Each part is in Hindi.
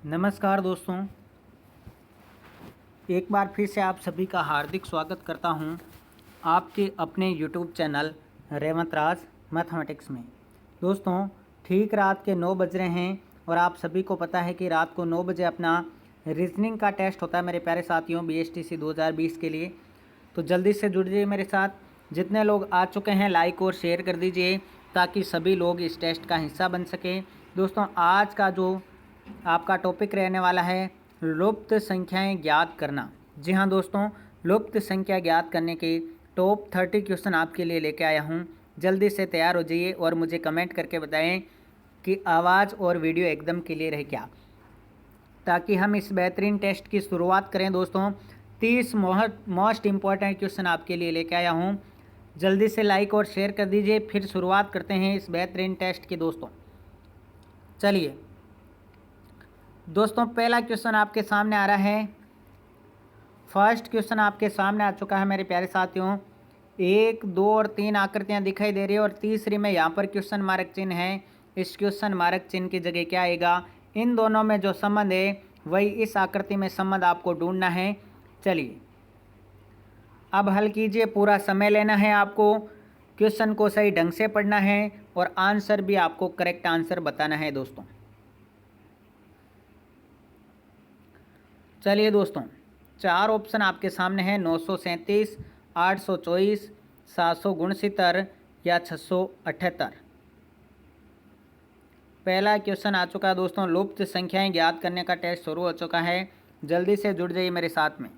नमस्कार दोस्तों, एक बार फिर से आप सभी का हार्दिक स्वागत करता हूं आपके अपने यूट्यूब चैनल रेवंत राज मैथमेटिक्स में। दोस्तों, ठीक रात के 9 बज रहे हैं और आप सभी को पता है कि रात को 9 बजे अपना रीजनिंग का टेस्ट होता है मेरे प्यारे साथियों, BSTC 2020 के लिए। तो जल्दी से जुड़ जाइए मेरे साथ। जितने लोग आ चुके हैं लाइक और शेयर कर दीजिए ताकि सभी लोग इस टेस्ट का हिस्सा बन सकें। दोस्तों, आज का जो आपका टॉपिक रहने वाला है लुप्त संख्याएं ज्ञात करना। जी हाँ दोस्तों, लुप्त संख्या ज्ञात करने के टॉप 30 क्वेश्चन आपके लिए लेके आया हूँ। जल्दी से तैयार हो जाइए और मुझे कमेंट करके बताएं कि आवाज़ और वीडियो एकदम क्लियर है क्या, ताकि हम इस बेहतरीन टेस्ट की शुरुआत करें। दोस्तों, 30 मोस्ट इम्पॉर्टेंट क्वेश्चन आपके लिए लेके आया हूँ। जल्दी से लाइक और शेयर कर दीजिए, फिर शुरुआत करते हैं इस बेहतरीन टेस्ट की। दोस्तों चलिए दोस्तों, पहला क्वेश्चन आपके सामने आ रहा है। फर्स्ट क्वेश्चन आपके सामने आ चुका है मेरे प्यारे साथियों। 1, 2 और 3 आकृतियां दिखाई दे रही है और तीसरी में यहाँ पर क्वेश्चन मार्क चिन्ह है। इस क्वेश्चन मार्क चिन्ह की जगह क्या आएगा? इन दोनों में जो संबंध है वही इस आकृति में संबंध आपको ढूंढना है। चलिए अब हल कीजिए, पूरा समय लेना है आपको, क्वेश्चन को सही ढंग से पढ़ना है और आंसर भी आपको करेक्ट आंसर बताना है। दोस्तों चलिए दोस्तों, 4 ऑप्शन आपके सामने हैं। 937, 824, 769 या 678। पहला क्वेश्चन आ चुका है दोस्तों। लुप्त संख्याएं ज्ञात करने का टेस्ट शुरू हो चुका है। जल्दी से जुड़ जाइए मेरे साथ में।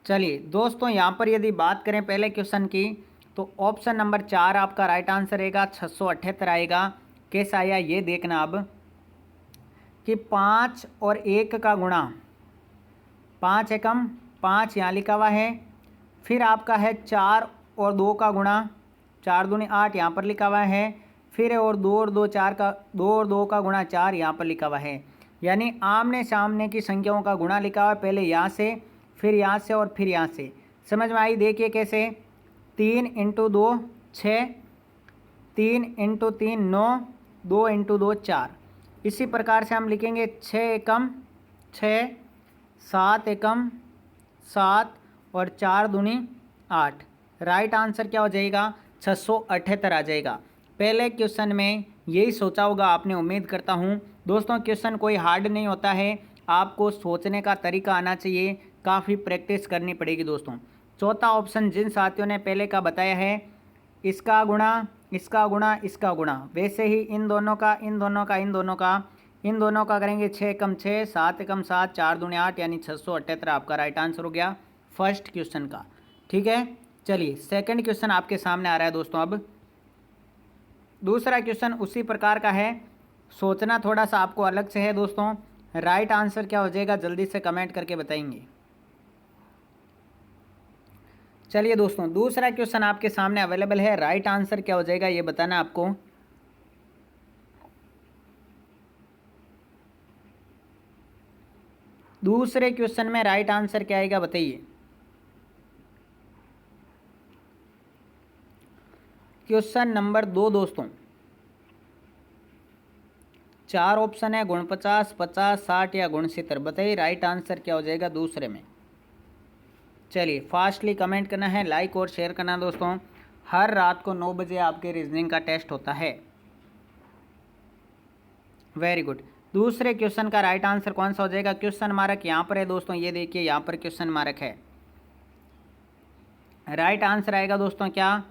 चलिए दोस्तों, यहाँ पर यदि बात करें पहले क्वेश्चन की, तो ऑप्शन नंबर 4 आपका राइट आंसर रहेगा। 678 आएगा। कैसा आया ये देखना अब कि 5 और 1 का गुणा, 5 एकम 5 यहाँ लिखा हुआ है। फिर आपका है 4 और 2 का गुणा, 4 दूनी 8 यहाँ पर लिखा हुआ है। फिर और 2 और 2 4 का 2 और 2 का गुणा 4 यहाँ पर लिखा हुआ है। यानी आमने सामने की संख्याओं का गुणा लिखा हुआ है। पहले यहाँ से, फिर यहाँ से और फिर यहाँ से। समझ में आई? देखिए कैसे। 3 × 2 6, 3 × 3 9, 2 × 2 4। इसी प्रकार से हम लिखेंगे 6 एकम 6, 7 एकम 7 और 4 दूनी 8। राइट आंसर क्या हो जाएगा? 678 आ जाएगा। पहले क्वेश्चन में यही सोचा होगा आपने, उम्मीद करता हूँ। दोस्तों क्वेश्चन कोई हार्ड नहीं होता है, आपको सोचने का तरीका आना चाहिए, काफ़ी प्रैक्टिस करनी पड़ेगी। दोस्तों चौथा ऑप्शन जिन साथियों ने पहले का बताया है, इसका गुणा इसका गुणा इसका गुणा, वैसे ही इन दोनों का इन दोनों का इन दोनों का इन दोनों का करेंगे। 6 एकम 6, 7 एकम 7, 4 दूनी 8, यानी 678 आपका राइट आंसर हो गया फर्स्ट क्वेश्चन का। ठीक है, चलिए सेकंड क्वेश्चन आपके सामने आ रहा है दोस्तों। अब दूसरा क्वेश्चन उसी प्रकार का है, सोचना थोड़ा सा आपको अलग से है। दोस्तों राइट आंसर क्या हो जाएगा जल्दी से कमेंट करके बताएंगे। चलिए दोस्तों, दूसरा क्वेश्चन आपके सामने अवेलेबल है। राइट आंसर क्या हो जाएगा ये बताना आपको। दूसरे क्वेश्चन में राइट आंसर क्या आएगा बताइए। क्वेश्चन नंबर 2 दोस्तों, 4 ऑप्शन है, 49, 50, 60 या 69। बताइए राइट आंसर क्या हो जाएगा दूसरे में। चलिए फास्टली कमेंट करना है, लाइक और शेयर करना। दोस्तों हर रात को 9 बजे आपके रीजनिंग का टेस्ट होता है। Very good. दूसरे क्वेश्चन का राइट आंसर कौन सा हो जाएगा? क्वेश्चन मार्क यहाँ पर है दोस्तों, ये देखिए यहाँ पर क्वेश्चन मार्क है। राइट आंसर आएगा दोस्तों क्या?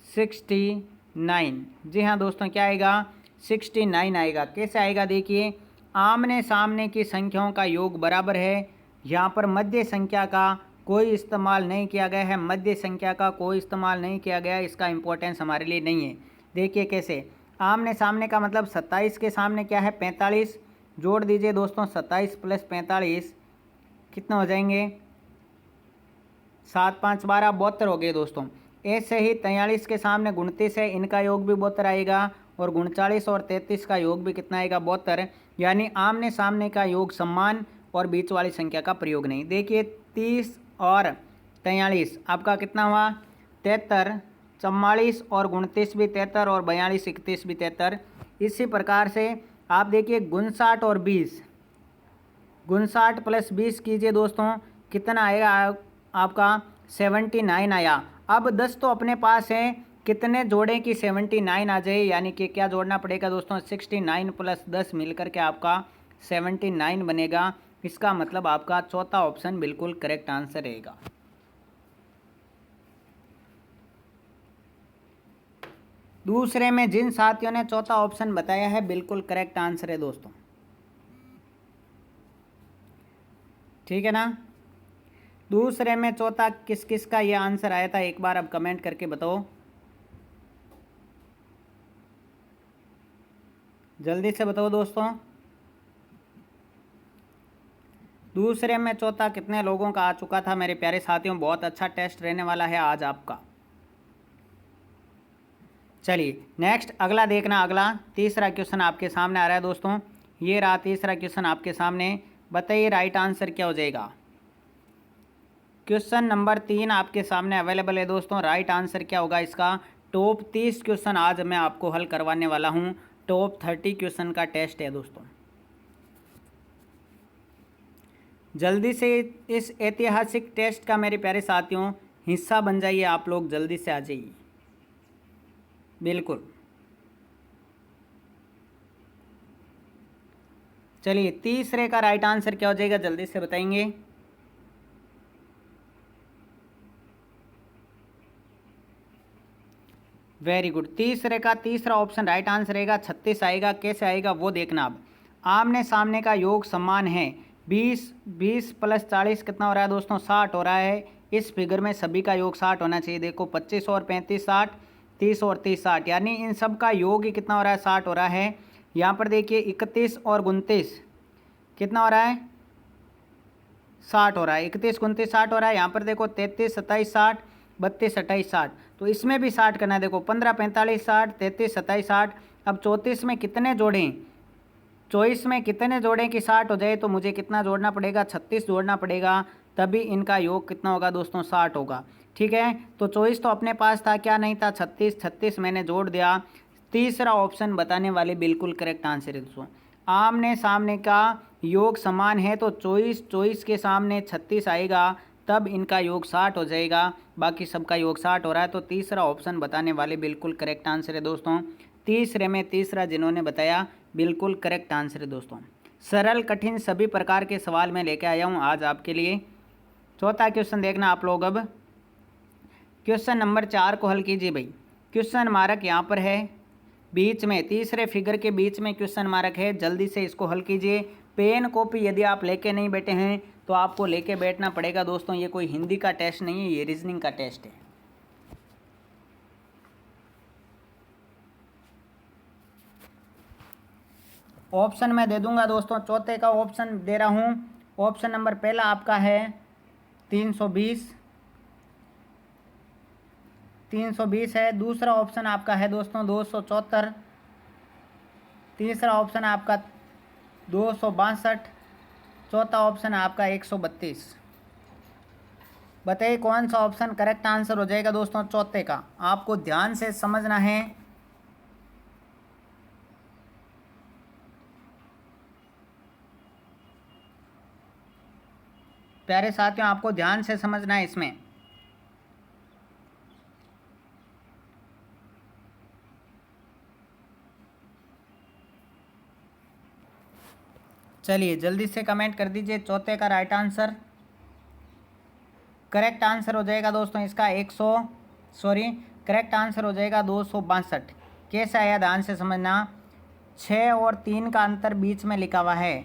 69। जी हाँ दोस्तों, क्या आएगा? 69 आएगा। कैसे आएगा देखिए, आमने सामने की संख्याओं का योग बराबर है। यहाँ पर मध्य संख्या का कोई इस्तेमाल नहीं किया गया है, मध्य संख्या का कोई इस्तेमाल नहीं किया गया है, इसका इंपॉर्टेंस हमारे लिए नहीं है। देखिए कैसे, आमने सामने का मतलब 27 के सामने क्या है? 45। जोड़ दीजिए दोस्तों, 27 + 45 कितना हो जाएंगे? 7 5 12 72 हो गए दोस्तों। ऐसे ही 43 के सामने 29 है, इनका योग भी 72 आएगा। और 39 और 33 का योग भी कितना आएगा? 72। यानी आमने सामने का योग समान और बीच वाली संख्या का प्रयोग नहीं। देखिए 30 और 43 आपका कितना हुआ? 73। 44 और 29 भी 73 और 42 31 भी 73। इसी प्रकार से आप देखिए 59 और 20, 59 प्लस 20 कीजिए दोस्तों, कितना आएगा आपका 79 आया। अब 10 तो अपने पास है, कितने जोड़ें कि 79 आ जाए, यानी कि क्या जोड़ना पड़ेगा दोस्तों 69 प्लस 10 मिलकर के आपका 79 बनेगा। इसका मतलब आपका चौथा ऑप्शन बिल्कुल करेक्ट आंसर रहेगा। दूसरे में जिन साथियों ने चौथा ऑप्शन बताया है बिल्कुल करेक्ट आंसर है दोस्तों, ठीक है ना। दूसरे में चौथा किस किस का ये आंसर आया था एक बार अब कमेंट करके बताओ, जल्दी से बताओ दोस्तों। दूसरे में चौथा कितने लोगों का आ चुका था मेरे प्यारे साथियों। बहुत अच्छा टेस्ट रहने वाला है आज आपका। चलिए नेक्स्ट अगला देखना, अगला तीसरा क्वेश्चन आपके सामने आ रहा है दोस्तों। ये रहा तीसरा क्वेश्चन आपके सामने, बताइए राइट आंसर क्या हो जाएगा। क्वेश्चन नंबर 3 आपके सामने अवेलेबल है दोस्तों। राइट आंसर क्या होगा इसका। टॉप 30 क्वेश्चन आज मैं आपको हल करवाने वाला हूँ। टॉप 30 क्वेश्चन का टेस्ट है दोस्तों। जल्दी से इस ऐतिहासिक टेस्ट का मेरे प्यारे साथियों हिस्सा बन जाइए, आप लोग जल्दी से आ जाइए बिल्कुल। चलिए तीसरे का राइट आंसर क्या हो जाएगा, जल्दी से बताएंगे। वेरी गुड, तीसरे का तीसरा ऑप्शन राइट आंसर रहेगा। 36 आएगा, कैसे आएगा वो देखना। अब आमने सामने का योग समान है। 20 प्लस 40 कितना हो रहा है दोस्तों, 60 हो रहा है। इस फिगर में सभी का योग 60 होना चाहिए। देखो 25 और 35 60, 30 और 30 60, यानी इन सब का योग ही कितना हो रहा है, 60 हो रहा है। यहाँ पर देखिए 31 और 29 कितना हो रहा है, 60 हो रहा है। 31 29 60 हो रहा है। यहाँ पर देखो 33 27 60, 32 28 60, तो इसमें भी 60 करना है। देखो 15 45 60, 33 27 60। अब 34 में कितने जोड़ें, 24 में कितने जोड़ें कि 60 हो जाए, तो मुझे कितना जोड़ना पड़ेगा, 36 जोड़ना पड़ेगा, तभी इनका योग कितना होगा दोस्तों, 60 होगा। ठीक है, तो 24 तो अपने पास था, क्या नहीं था, 36, 36 मैंने जोड़ दिया। तीसरा ऑप्शन बताने वाले बिल्कुल करेक्ट आंसर है दोस्तों। आमने सामने का योग समान है, तो 24 के सामने 36 आएगा, तब इनका योग 60 हो जाएगा। बाकी सबका योग 60 हो रहा है, तो तीसरा ऑप्शन बताने वाले बिल्कुल करेक्ट आंसर है दोस्तों। तीसरे में तीसरा जिन्होंने बताया बिल्कुल करेक्ट आंसर है दोस्तों। सरल कठिन सभी प्रकार के सवाल मैं लेके आया हूँ आज आपके लिए। चौथा क्वेश्चन देखना आप लोग। अब क्वेश्चन नंबर 4 को हल कीजिए भाई। क्वेश्चन मार्क यहाँ पर है बीच में, तीसरे फिगर के बीच में क्वेश्चन मार्क है। जल्दी से इसको हल कीजिए। पेन कॉपी यदि आप लेके नहीं बैठे हैं तो आपको लेके बैठना पड़ेगा दोस्तों। ये कोई हिंदी का टेस्ट नहीं है, ये रीजनिंग का टेस्ट है। ऑप्शन मैं दे दूंगा दोस्तों। चौथे का ऑप्शन दे रहा हूँ। ऑप्शन नंबर पहला आपका है 320, 320 है। दूसरा ऑप्शन आपका है दोस्तों 274। तीसरा ऑप्शन आपका 262। चौथा ऑप्शन आपका 132। बताइए कौन सा ऑप्शन करेक्ट आंसर हो जाएगा दोस्तों चौथे का। आपको ध्यान से समझना है। प्यारे साथियों आपको ध्यान से समझना है इसमें। चलिए जल्दी से कमेंट कर दीजिए चौथे का राइट आंसर। करेक्ट आंसर हो जाएगा दोस्तों इसका करेक्ट आंसर हो जाएगा 262। कैसे आया ध्यान से समझना। 6 और 3 का अंतर बीच में लिखा हुआ है,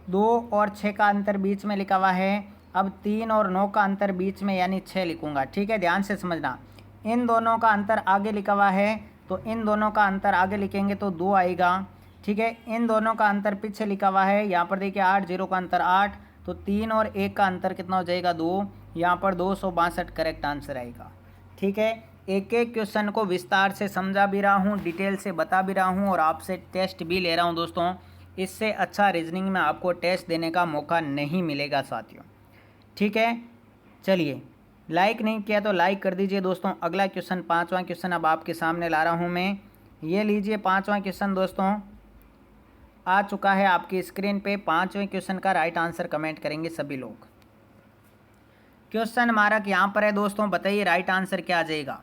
2 और 6 का अंतर बीच में लिखा हुआ है। अब 3 और 9 का अंतर बीच में, यानी 6 लिखूंगा। ठीक है, ध्यान से समझना। इन दोनों का अंतर आगे लिखा हुआ है, तो इन दोनों का अंतर आगे लिखेंगे तो 2 आएगा। ठीक है, इन दोनों का अंतर पीछे लिखा हुआ है। यहाँ पर देखिए 8 0 का अंतर 8, तो 3 और 1 का अंतर कितना हो जाएगा 2। यहाँ पर 262 करेक्ट आंसर आएगा। ठीक है, एक एक क्वेश्चन को विस्तार से समझा भी रहा हूँ, डिटेल से बता भी रहा हूँ और आपसे टेस्ट भी ले रहा हूँ दोस्तों। इससे अच्छा रीजनिंग में आपको टेस्ट देने का मौका नहीं मिलेगा साथियों। ठीक है, चलिए लाइक नहीं किया तो लाइक कर दीजिए दोस्तों। अगला क्वेश्चन, पांचवा क्वेश्चन अब आपके सामने ला रहा हूँ मैं। ये लीजिए पांचवा क्वेश्चन दोस्तों आ चुका है आपकी स्क्रीन पे। पांचवें क्वेश्चन का राइट आंसर कमेंट करेंगे सभी लोग। क्वेश्चन मार्क यहाँ पर है दोस्तों, बताइए राइट आंसर क्या आ जाएगा।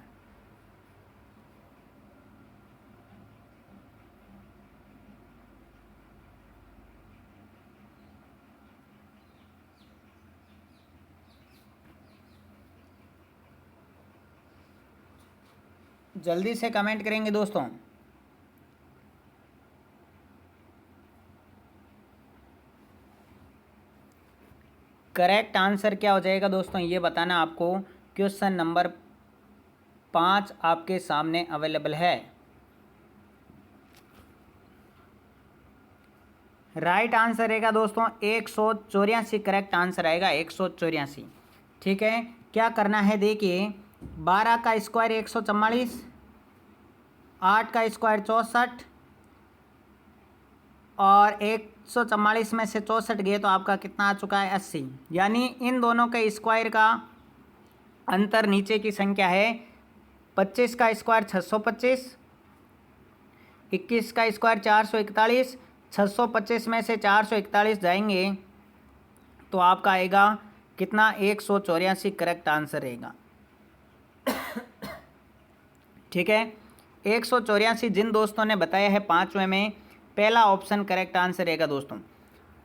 जल्दी से कमेंट करेंगे दोस्तों। करेक्ट आंसर क्या हो जाएगा दोस्तों, ये बताना आपको। क्वेश्चन नंबर 5 आपके सामने अवेलेबल है। राइट आंसर रहेगा दोस्तों 184, करेक्ट आंसर आएगा 184। ठीक है, क्या करना है देखिए, 12 का स्क्वायर 144, 8 का स्क्वायर 64 और 144 में से 64 गए तो आपका कितना आ चुका है 80। यानी इन दोनों के स्क्वायर का अंतर नीचे की संख्या है। 25 का स्क्वायर 625, 21 का स्क्वायर 441, 625 में से 441 जाएंगे तो आपका आएगा कितना 184, करेक्ट आंसर रहेगा। ठीक है, 184 जिन दोस्तों ने बताया है पांचवें में, पहला ऑप्शन करेक्ट आंसर रहेगा दोस्तों।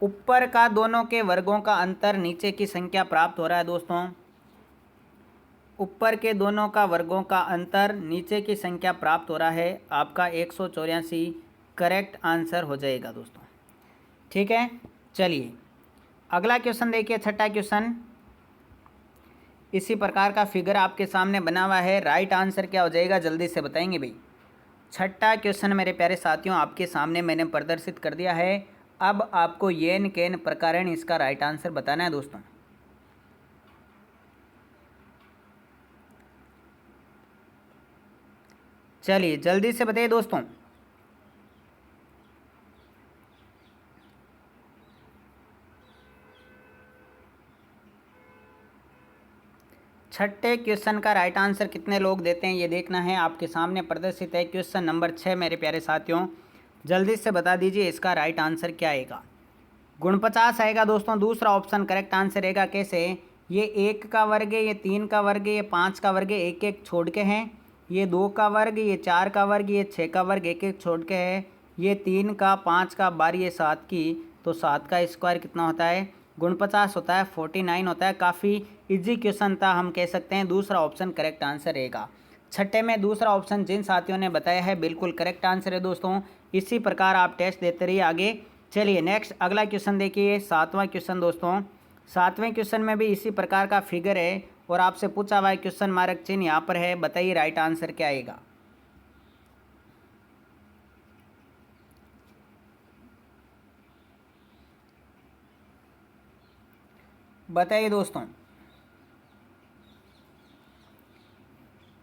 ऊपर का दोनों के वर्गों का अंतर नीचे की संख्या प्राप्त हो रहा है दोस्तों। ऊपर के दोनों का वर्गों का अंतर नीचे की संख्या प्राप्त हो रहा है, आपका 184 करेक्ट आंसर हो जाएगा दोस्तों। ठीक है, चलिए अगला क्वेश्चन देखिए, छठा क्वेश्चन। इसी प्रकार का फिगर आपके सामने बना हुआ है। राइट आंसर क्या हो जाएगा जल्दी से बताएंगे भाई। छठा क्वेश्चन मेरे प्यारे साथियों आपके सामने मैंने प्रदर्शित कर दिया है। अब आपको येन केन प्रकारेण इसका राइट आंसर बताना है दोस्तों। चलिए जल्दी से बताइए दोस्तों। छठे क्वेश्चन का राइट आंसर कितने लोग देते हैं ये देखना है। आपके सामने प्रदर्शित है क्वेश्चन नंबर 6 मेरे प्यारे साथियों। जल्दी से बता दीजिए इसका राइट आंसर क्या आएगा। 49 आएगा दोस्तों, दूसरा ऑप्शन करेक्ट आंसर रहेगा। कैसे, ये 1 का वर्ग है, ये 3 का वर्ग है, ये 5 का वर्ग है, एक एक छोड़ के हैं। ये 2 का वर्ग, ये 4 का वर्ग, ये 6 का वर्ग, एक एक छोड़ के है। ये 3 का, 5 का, 12, ये 7 की, तो 7 का स्क्वायर कितना होता है 49 होता है, 49 होता है। काफ़ी इजी क्वेश्चन था, हम कह सकते हैं। दूसरा ऑप्शन करेक्ट आंसर रहेगा। छठे में दूसरा ऑप्शन जिन साथियों ने बताया है बिल्कुल करेक्ट आंसर है दोस्तों। इसी प्रकार आप टेस्ट देते रहिए आगे। चलिए नेक्स्ट अगला क्वेश्चन देखिए, सातवां क्वेश्चन दोस्तों। सातवें क्वेश्चन में भी इसी प्रकार का फिगर है और आपसे पूछा हुआ है, क्वेश्चन मार्क चिन्ह यहाँ पर है। बताइए राइट आंसर क्या आएगा। बताइए दोस्तों,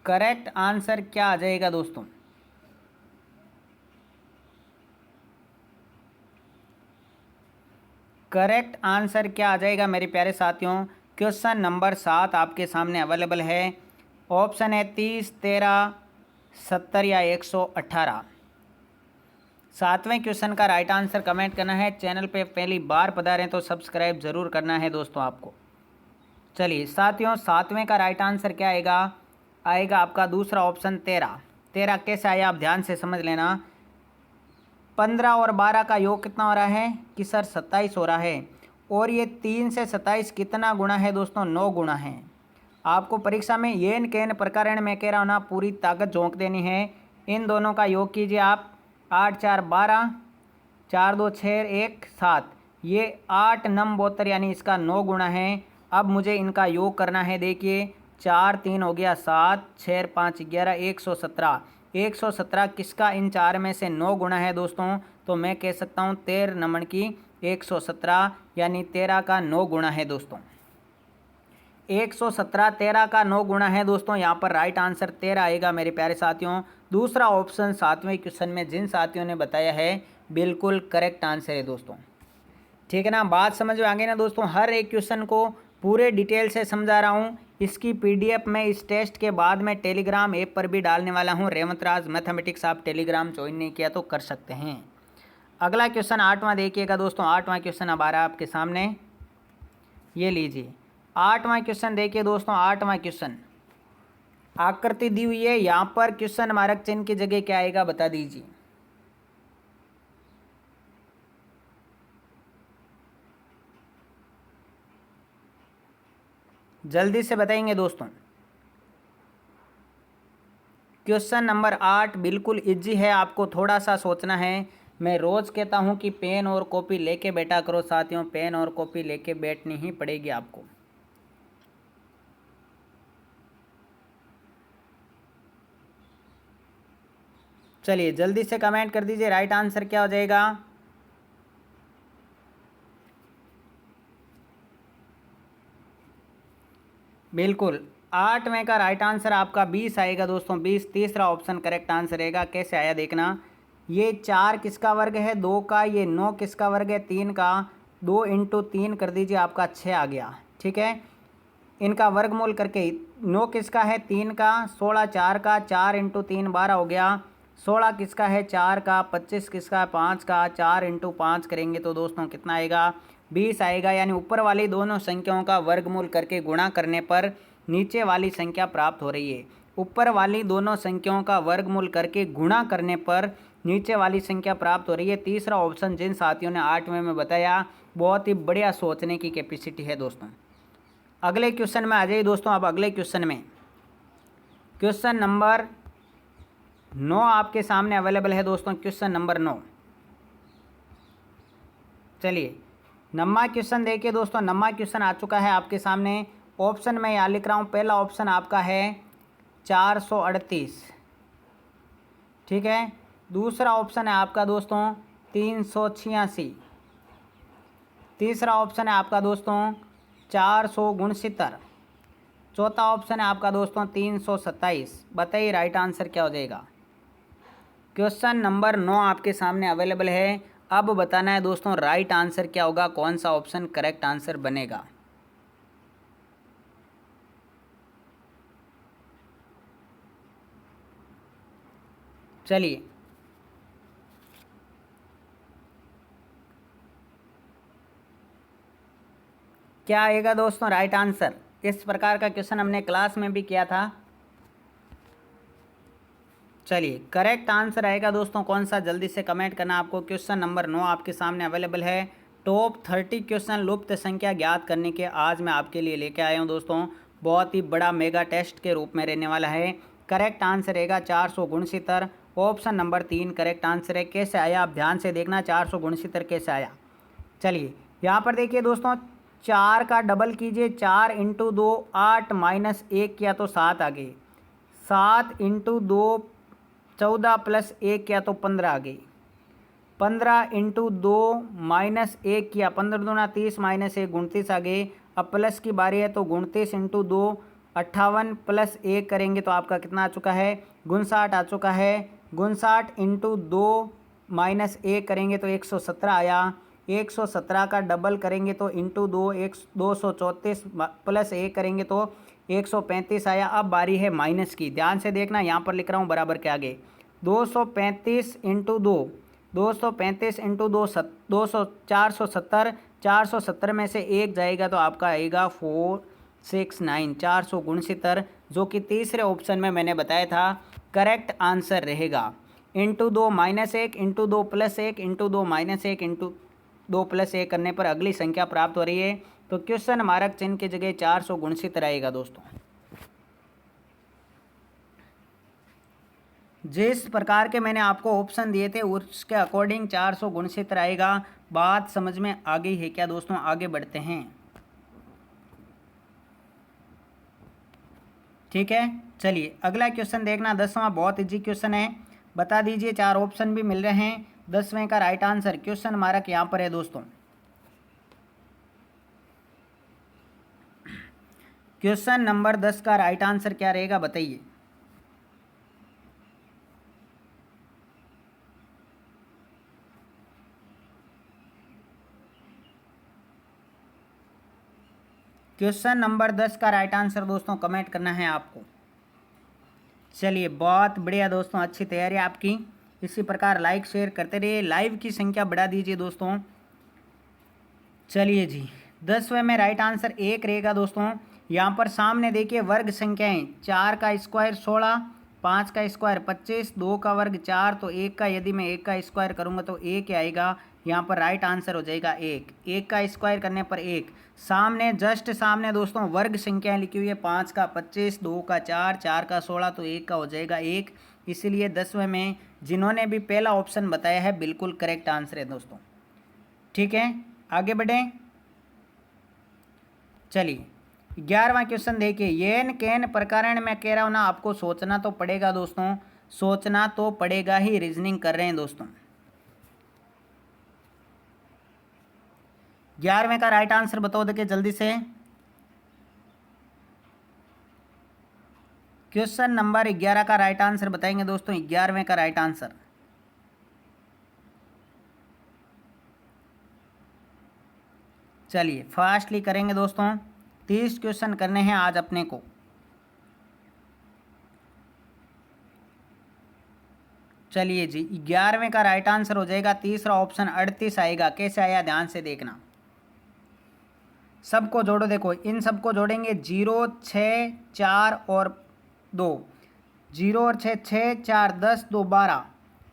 करेक्ट आंसर क्या आ जाएगा दोस्तों। करेक्ट आंसर क्या आ जाएगा मेरे प्यारे साथियों। क्वेश्चन नंबर 7 आपके सामने अवेलेबल है। ऑप्शन है 30, 13, 70 या 118। सातवें क्वेश्चन का राइट आंसर कमेंट करना है। चैनल पे पहली बार पधारें तो सब्सक्राइब ज़रूर करना है दोस्तों आपको। चलिए साथियों, सातवें का राइट आंसर क्या आएगा। आएगा आपका दूसरा ऑप्शन 13। 13 कैसे आया आप ध्यान से समझ लेना। 15 और 12 का योग कितना हो रहा है कि सर 27 हो रहा है। और ये 3 से 27 कितना गुणा है दोस्तों, 9 गुणा है। आपको परीक्षा में येन केन प्रकारण में कह रहा हूँ ना, पूरी ताकत झोंक देनी है। इन दोनों का योग कीजिए आप। 8 4 12, 4 2 6 1 7, ये 8 नम 72 यानी इसका 9 गुणा है। अब मुझे इनका योग करना है। देखिए 4 3 हो गया 7, 6 5 11, 117। 117 किसका इन 4 में से 9 गुणा है दोस्तों, तो मैं कह सकता हूँ 13 नमन की 117 यानी 13 का 9 गुणा है दोस्तों। 117 13 का 9 गुणा है दोस्तों। यहाँ पर राइट आंसर 13 आएगा मेरे प्यारे साथियों। दूसरा ऑप्शन सातवें क्वेश्चन में जिन साथियों ने बताया है बिल्कुल करेक्ट आंसर है दोस्तों। ठीक है ना, बात समझ में आ गई ना दोस्तों। हर एक क्वेश्चन को पूरे डिटेल से समझा रहा हूँ। इसकी पीडीएफ मैं इस टेस्ट के बाद में टेलीग्राम ऐप पर भी डालने वाला हूँ। रेवंतराज मैथमेटिक्स आप टेलीग्राम ज्वाइन नहीं किया तो कर सकते हैं। अगला क्वेश्चन 8वां देखिएगा दोस्तों। 8वां क्वेश्चन अब आ रहा है आपके सामने, ये लीजिए। 8वां क्वेश्चन देखिए दोस्तों। 8वां क्वेश्चन आकृति दी हुई है, यहाँ पर क्वेश्चन मार्क चिन्ह की जगह क्या आएगा बता दीजिए। जल्दी से बताएंगे दोस्तों। क्वेश्चन नंबर 8 बिल्कुल इजी है, आपको थोड़ा सा सोचना है। मैं रोज़ कहता हूँ कि पेन और कॉपी लेके बैठा करो साथियों, पेन और कॉपी लेके बैठनी ही पड़ेगी आपको। चलिए जल्दी से कमेंट कर दीजिए, राइट आंसर क्या हो जाएगा। बिल्कुल 8वें का राइट आंसर आपका 20 आएगा दोस्तों। 20 तीसरा ऑप्शन करेक्ट आंसर रहेगा। कैसे आया देखना, ये 4 किसका वर्ग है 2 का, ये 9 किसका वर्ग है 3 का, 2 इंटू 3 कर दीजिए आपका 6 आ गया। ठीक है, इनका वर्गमूल करके 9 किसका है 3 का, 16 4 का, 4 इंटू 3 12 हो गया। 16 किसका है 4 का, 25 किसका है 5 का, 4 इंटू 5 करेंगे तो दोस्तों कितना आएगा 20 आएगा। यानी ऊपर वाली दोनों संख्याओं का वर्गमूल करके गुणा करने पर नीचे वाली संख्या प्राप्त हो रही है। ऊपर वाली दोनों संख्याओं का वर्गमूल करके गुणा करने पर नीचे वाली संख्या प्राप्त हो रही है। तीसरा ऑप्शन जिन साथियों ने 8वें में बताया, बहुत ही बढ़िया सोचने की कैपेसिटी है दोस्तों। अगले क्वेश्चन में आ जाइए दोस्तों। अब अगले क्वेश्चन में क्वेश्चन नंबर 9 आपके सामने अवेलेबल है दोस्तों। क्वेश्चन नंबर 9, चलिए 9वां क्वेश्चन देखिए दोस्तों। 9वां क्वेश्चन आ चुका है आपके सामने। ऑप्शन मैं यहाँ लिख रहा हूँ। पहला ऑप्शन आपका है 438, ठीक है। दूसरा ऑप्शन है आपका दोस्तों 386। तीसरा ऑप्शन है आपका दोस्तों 469। चौथा ऑप्शन है आपका दोस्तों 327। बताइए राइट आंसर क्या हो जाएगा। क्वेश्चन नंबर 9 आपके सामने अवेलेबल है। अब बताना है दोस्तों राइट आंसर क्या होगा, कौन सा ऑप्शन करेक्ट आंसर बनेगा। चलिए क्या आएगा दोस्तों राइट आंसर। इस प्रकार का क्वेश्चन हमने क्लास में भी किया था। चलिए करेक्ट आंसर आएगा दोस्तों कौन सा, जल्दी से कमेंट करना आपको। क्वेश्चन नंबर 9 आपके सामने अवेलेबल है। टॉप 30 क्वेश्चन लुप्त संख्या ज्ञात करने के आज मैं आपके लिए लेके आया हूँ दोस्तों। बहुत ही बड़ा मेगा टेस्ट के रूप में रहने वाला है। करेक्ट आंसर रहेगा 469। ऑप्शन नंबर 3 करेक्ट आंसर है। कैसे आया आप ध्यान से देखना, 469 कैसे आया। चलिए यहाँ पर देखिए दोस्तों, 4 का डबल कीजिए, 4 इंटू 2 8 माइनस 1 किया तो 7 आ गई। 7 इंटू 2 14 प्लस 1 किया तो 15 आ गई। 15 इंटू 2 माइनस 1 किया, 15 दूना 30 माइनस 1 29 आ गई। अब प्लस की बारी है तो 29 इंटू 2 58 प्लस 1 करेंगे तो आपका कितना आ चुका है 59 आ चुका है। 59 इंटू 2 माइनस 1 करेंगे तो 117 आया। 117 का डबल करेंगे तो इंटू 2 234 प्लस 1 करेंगे तो 135 आया। अब बारी है माइनस की, ध्यान से देखना यहाँ पर लिख रहा हूँ बराबर के आगे 235 इंटू 2, 235 इंटू 2 470। 470 में से 1 जाएगा तो आपका आएगा 469 469, जो कि तीसरे ऑप्शन में मैंने बताया था करेक्ट आंसर रहेगा। Into 2 minus 1 into 2 plus 1 into 2 minus 1 into 2 plus 1 करने पर अगली संख्या प्राप्त हो रही है। तो क्वेश्चन मार्क चिन्ह की जगह 469 रहेगा दोस्तों। जिस प्रकार के मैंने आपको ऑप्शन दिए थे उसके अकॉर्डिंग 469 आएगा। बात समझ में आ गई है क्या दोस्तों, आगे बढ़ते हैं। ठीक है, चलिए अगला क्वेश्चन देखना। 10वां बहुत इजी क्वेश्चन है, बता दीजिए। 4 ऑप्शन भी मिल रहे हैं। 10वें का राइट आंसर क्वेश्चन मार्क यहाँ पर है दोस्तों। क्वेश्चन नंबर 10 का राइट आंसर क्या रहेगा बताइए। क्वेश्चन नंबर 10 का राइट आंसर दोस्तों कमेंट करना है आपको। चलिए बहुत बढ़िया दोस्तों, अच्छी तैयारी आपकी। इसी प्रकार लाइक शेयर करते रहिए, लाइव की संख्या बढ़ा दीजिए दोस्तों। चलिए जी, 10वें में राइट आंसर 1 रहेगा दोस्तों। यहाँ पर सामने देखिए वर्ग संख्याएं, 4 का स्क्वायर 16, 5 का स्क्वायर 25, 2 का वर्ग 4, तो 1 का यदि मैं 1 का स्क्वायर करूँगा तो 1 आएगा। यहाँ पर राइट आंसर हो जाएगा 1। 1 का स्क्वायर करने पर 1। सामने जस्ट सामने दोस्तों वर्ग संख्याएं लिखी हुई है, 5 का 25, 2 का 4, 4 का 16, तो 1 का हो जाएगा 1। इसीलिए 10वें में जिन्होंने भी पहला ऑप्शन बताया है बिल्कुल करेक्ट आंसर है दोस्तों। ठीक है, आगे बढ़ें। चलिए 11वां क्वेश्चन देखिए, येन केन प्रकरण में कह रहा हूँ ना, आपको सोचना तो पड़ेगा दोस्तों, सोचना तो पड़ेगा ही। रीजनिंग कर रहे हैं दोस्तों। 11वें का राइट आंसर बताओ देखिए जल्दी से। क्वेश्चन नंबर 11 का राइट आंसर बताएंगे दोस्तों, 11वें का राइट आंसर। चलिए फास्टली करेंगे दोस्तों, 30 क्वेश्चन करने हैं आज अपने को। चलिए जी, 11वें का राइट आंसर हो जाएगा तीसरा ऑप्शन 38 आएगा। कैसे आया ध्यान से देखना। सबको जोड़ो, देखो इन सबको जोड़ेंगे, 0, 6, 4 और 2। 0 और 6, 6, 4, 10, 2, 12।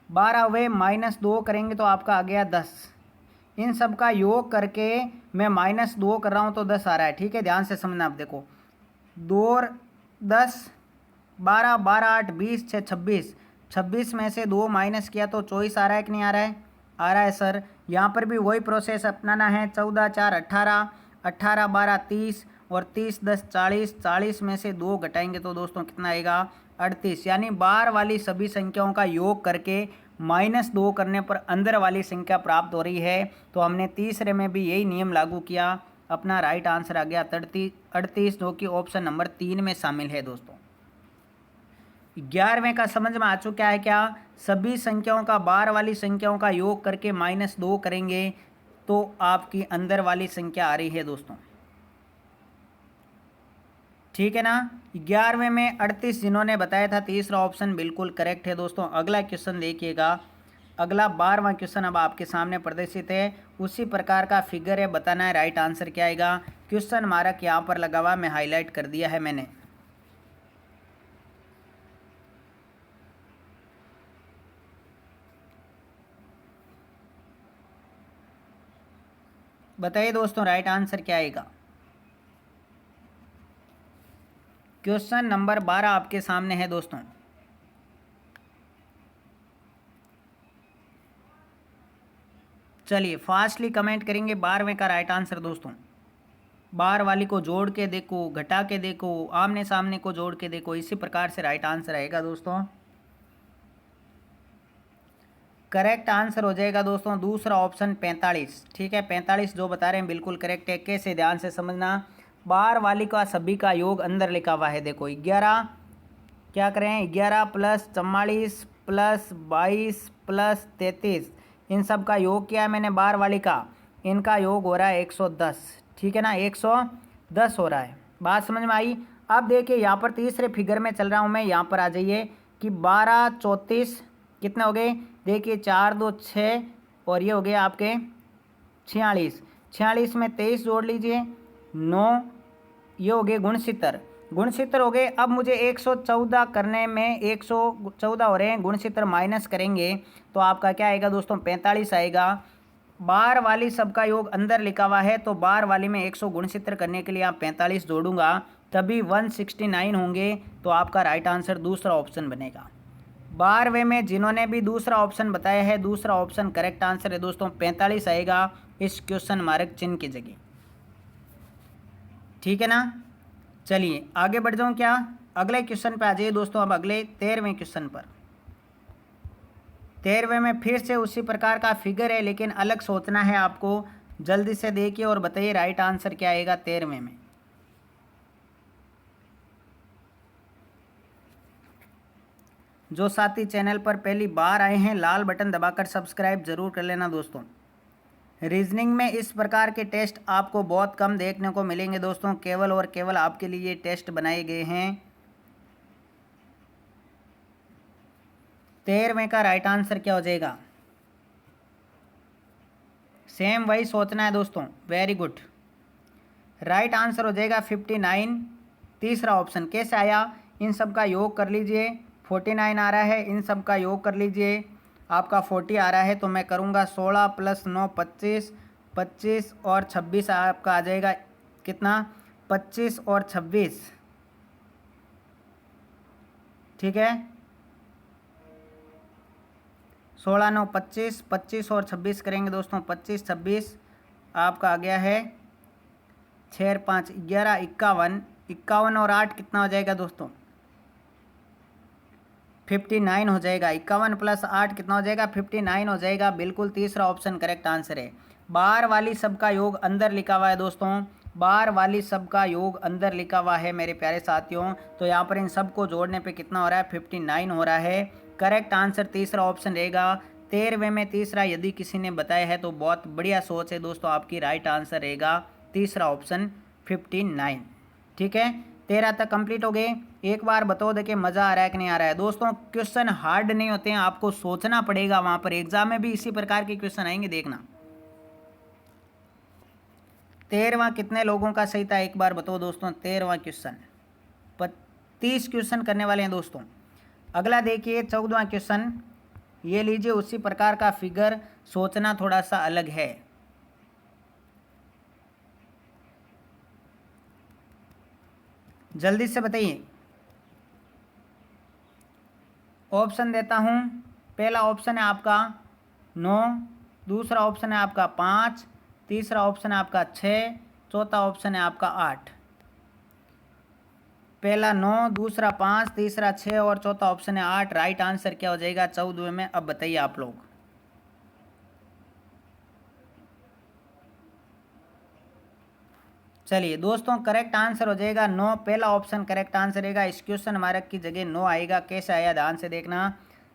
12 हुए, -2 करेंगे तो आपका आ गया 10। इन सब का योग करके मैं -2 कर रहा हूँ तो 10 आ रहा है। ठीक है, ध्यान से समझना। आप देखो 2 और 10, 12, 12, 8, 20, 6, 26। 26 में से 2 माइनस किया तो 24 आ रहा है कि नहीं आ रहा है? आ रहा है सर। यहाँ पर भी वही प्रोसेस अपनाना है। 14, 4, 18, 18, 12, 30 और 30, 10, 40। 40 में से 2 घटाएंगे तो दोस्तों कितना आएगा? 38। यानी बाहर वाली सभी संख्याओं का योग करके -2 करने पर अंदर वाली संख्या प्राप्त हो रही है। तो हमने तीसरे में भी यही नियम लागू किया। अपना राइट आंसर आ गया 38, जो कि ऑप्शन नंबर 3 में शामिल है दोस्तों। 11वें का समझ में आ चुका है क्या? सभी संख्याओं का बाहर वाली संख्याओं का योग करके -2 करेंगे तो आपकी अंदर वाली संख्या आ रही है दोस्तों। ठीक है ना। 11वें में 38 जिन्होंने बताया था, तीसरा ऑप्शन बिल्कुल करेक्ट है दोस्तों। अगला क्वेश्चन देखिएगा। अगला 12वां क्वेश्चन अब आपके सामने प्रदर्शित है। उसी प्रकार का फिगर है, बताना है राइट आंसर क्या आएगा। क्वेश्चन मार्क यहाँ पर लगा हुआ, मैं हाईलाइट कर दिया है मैंने। बताइए दोस्तों राइट आंसर क्या आएगा। क्वेश्चन नंबर 12 आपके सामने है दोस्तों। चलिए फास्टली कमेंट करेंगे 12वें का राइट आंसर दोस्तों। बार वाली को जोड़ के देखो, घटा के देखो, आमने सामने को जोड़ के देखो, इसी प्रकार से राइट आंसर आएगा दोस्तों। करेक्ट आंसर हो जाएगा दोस्तों दूसरा ऑप्शन 45। ठीक है, 45 जो बता रहे हैं बिल्कुल करेक्ट है। कैसे, ध्यान से समझना। बार वाली का सभी का योग अंदर लिखा हुआ है। देखो 11, क्या करें, 11 + 44 + 22 + 33, इन सब का योग किया है मैंने बार वाली का। इनका योग हो रहा है 110। ठीक है ना, 110 हो रहा है। बात समझ में आई। अब देखिए यहाँ पर तीसरे फिगर में चल रहा हूँ मैं। यहाँ पर आ जाइए कि 12, 34 कितने हो गए? देखिए 4, 2, 6 और ये हो गए आपके 46। 46 में 23 जोड़ लीजिए, 9, ये हो गए गुणशितर। गुणशितर हो गए। अब मुझे 114 करने में 114 हो रहे हैं, गुणशितर माइनस करेंगे तो आपका क्या आएगा दोस्तों? 45 आएगा। बार वाली सबका योग अंदर लिखा हुआ है, तो बार वाली में 100 गुणशितर करने के लिए आप 45 जोड़ूंगा तभी 169 होंगे। तो आपका राइट आंसर दूसरा ऑप्शन बनेगा। 12वें में जिन्होंने भी दूसरा ऑप्शन बताया है, दूसरा ऑप्शन करेक्ट आंसर है दोस्तों। 45 आएगा इस क्वेश्चन मार्क चिन्ह की जगह। ठीक है ना। चलिए आगे बढ़ जाऊं क्या? अगले क्वेश्चन पे आ जाइए दोस्तों। अब अगले 13वें क्वेश्चन पर। 13वें में फिर से उसी प्रकार का फिगर है, लेकिन अलग सोचना है आपको। जल्दी से देखिए और बताइए राइट आंसर क्या आएगा 13वें में। जो साथी चैनल पर पहली बार आए हैं, लाल बटन दबाकर सब्सक्राइब जरूर कर लेना दोस्तों। रीजनिंग में इस प्रकार के टेस्ट आपको बहुत कम देखने को मिलेंगे दोस्तों, केवल और केवल आपके लिए ये टेस्ट बनाए गए हैं। 13वें का राइट आंसर क्या हो जाएगा? सेम वही सोचना है दोस्तों, वेरी गुड। राइट आंसर हो जाएगा 59, तीसरा ऑप्शन। कैसे आया? इन सब का योग कर लीजिए, 49 आ रहा है, इन सब का योग कर लीजिए, आपका 40 आ रहा है, तो मैं करूँगा 16 + 9 25, 25 और 26 आपका आ जाएगा कितना? 25 और 26, ठीक है। 16 9 25, 25 और 26 करेंगे दोस्तों, 25 26 आपका आ गया है 6 5 11 51, 51 और 8 कितना हो जाएगा दोस्तों? 59 हो जाएगा। 51 + 8 कितना हो जाएगा? 59 हो जाएगा। बिल्कुल तीसरा ऑप्शन करेक्ट आंसर है। बार वाली सब का योग अंदर लिखा हुआ है दोस्तों, बार वाली सब का योग अंदर लिखा हुआ है मेरे प्यारे साथियों। तो यहाँ पर इन सब को जोड़ने पे कितना हो रहा है? 59 हो रहा है। करेक्ट आंसर तीसरा ऑप्शन रहेगा। 13वें में तीसरा यदि किसी ने बताया है तो बहुत बढ़िया सोच है दोस्तों आपकी। राइट आंसर रहेगा तीसरा ऑप्शन 59, ठीक है। 13 तक कंप्लीट हो गए। एक बार बताओ देखिए मज़ा आ रहा है कि नहीं आ रहा है दोस्तों। क्वेश्चन हार्ड नहीं होते हैं, आपको सोचना पड़ेगा। वहाँ पर एग्जाम में भी इसी प्रकार के क्वेश्चन आएंगे, देखना। 13वां कितने लोगों का सही था एक बार बताओ दोस्तों। 13वां क्वेश्चन 30 क्वेश्चन करने वाले हैं दोस्तों। अगला देखिए 14वां क्वेश्चन, ये लीजिए उसी प्रकार का फिगर, सोचना थोड़ा सा अलग है। जल्दी से बताइए। ऑप्शन देता हूँ। पहला ऑप्शन है आपका 9, दूसरा ऑप्शन है आपका 5, तीसरा ऑप्शन है आपका 6, चौथा ऑप्शन है आपका 8। पहला 9, दूसरा 5, तीसरा 6 और चौथा ऑप्शन है 8। राइट आंसर क्या हो जाएगा 14वें में? अब बताइए आप लोग। चलिए दोस्तों, करेक्ट आंसर हो जाएगा 9, पहला ऑप्शन करेक्ट आंसर रहेगा। इस क्वेश्चन मार्क की जगह 9 आएगा। कैसे आया ध्यान से देखना।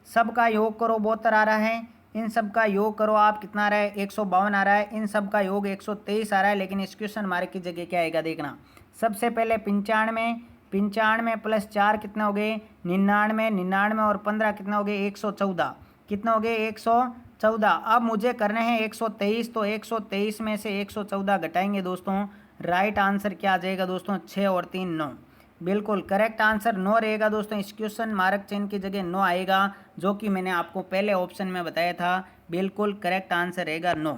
सबका योग करो 72 आ रहा है, इन सब का योग करो आप कितना आ रहा है? 152 आ रहा है, इन सब का योग 123 आ रहा है। लेकिन इस क्वेश्चन मार्क की जगह क्या आएगा देखना। सबसे पहले 95, 95 + 4 कितने हो गए? 99, 99 और 15 कितने हो गए? 114। कितने हो गए? 114। अब मुझे करने हैं 123, तो 123 में से 114 घटाएंगे दोस्तों। राइट आंसर क्या आ जाएगा दोस्तों? 6 और 3 9। बिल्कुल करेक्ट आंसर 9 रहेगा दोस्तों। इस क्वेश्चन मार्क चिन्ह की जगह 9 आएगा, जो कि मैंने आपको पहले ऑप्शन में बताया था। बिल्कुल करेक्ट आंसर रहेगा 9,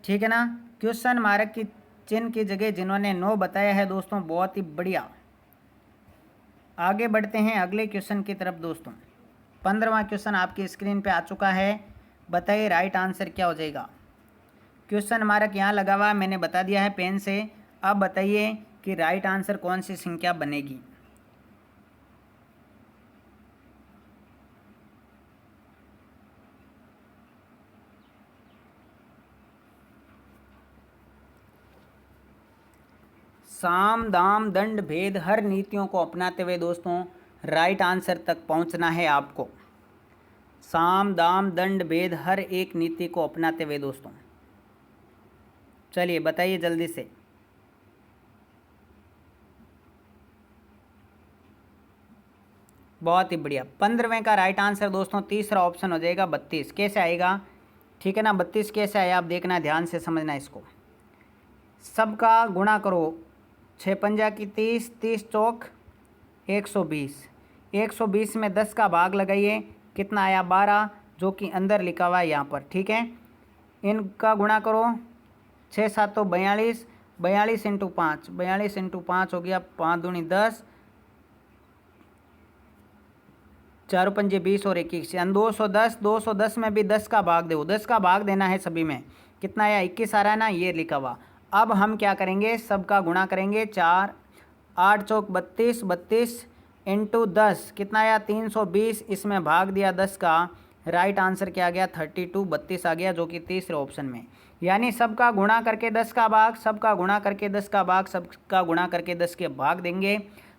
ठीक है ना। क्वेश्चन मार्क की चिन्ह की जगह जिन्होंने 9 बताया है दोस्तों, बहुत ही बढ़िया। आगे बढ़ते हैं अगले क्वेश्चन की तरफ दोस्तों। 15वां क्वेश्चन आपकी स्क्रीन पे आ चुका है। बताइए राइट आंसर क्या हो जाएगा। क्वेश्चन मार्क यहाँ लगा हुआ, मैंने बता दिया है पेन से। अब बताइए कि राइट आंसर कौन सी संख्या बनेगी। साम दाम दंड भेद हर नीतियों को अपनाते हुए दोस्तों राइट आंसर तक पहुंचना है आपको। साम दाम दंड भेद हर एक नीति को अपनाते हुए दोस्तों। चलिए बताइए जल्दी से। बहुत ही बढ़िया। 15वें का राइट आंसर दोस्तों तीसरा ऑप्शन हो जाएगा 32। कैसे आएगा? ठीक है ना। 32 कैसे आया आप देखना, ध्यान से समझना इसको। सबका गुणा करो, 6 पंजा की 30, 30 चौक 120, 120 में 10 का भाग लगाइए, कितना आया? 12, जो कि अंदर लिखा हुआ है यहाँ पर, ठीक है। इनका गुणा करो, 6 7 तो 42, 42 × 5, 42 × 5 हो गया 5 दूनी 10, 4 पंजे 20 और 21 यानी 210। 210 में भी 10 का भाग दो, 10 का भाग देना है सभी में। कितना आया? 21 आ रहा है ना, ये लिखा हुआ। अब हम क्या करेंगे? सबका गुणा करेंगे। 4 8 चौक 32, 32 × 10 कितना आया? 320। इसमें भाग दिया 10 का। राइट आंसर क्या आ गया? 32, 32 आ गया, जो कि तीसरे ऑप्शन में। यानी सबका गुणा करके 10 का भाग, सबका गुणा करके 10 का भाग, सबका गुणा करके 10 के भाग देंगे।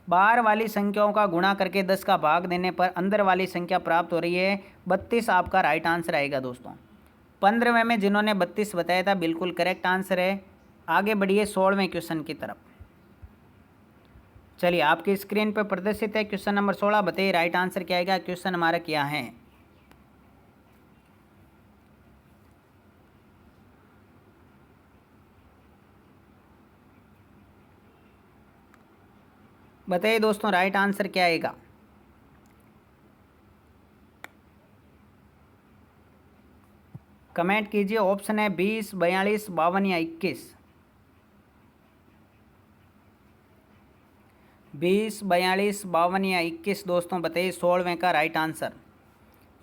बाहर वाली संख्याओं का गुणा करके 10 का भाग देने पर अंदर वाली संख्या प्राप्त हो रही है 32। आपका राइट आंसर आएगा दोस्तों। 15वें में जिन्होंने 32 बताया था बिल्कुल करेक्ट आंसर है। आगे बढ़िए 16वें क्वेश्चन की तरफ। चलिए आपकी स्क्रीन पर प्रदर्शित है क्वेश्चन नंबर 16। बताइए राइट आंसर क्या आएगा। क्वेश्चन हमारा क्या है। बताइए दोस्तों राइट आंसर क्या आएगा। कमेंट कीजिए। ऑप्शन है 20, 42, 52 या 21। 20, 42, 52 या 21 दोस्तों बताइए 16वें का राइट आंसर।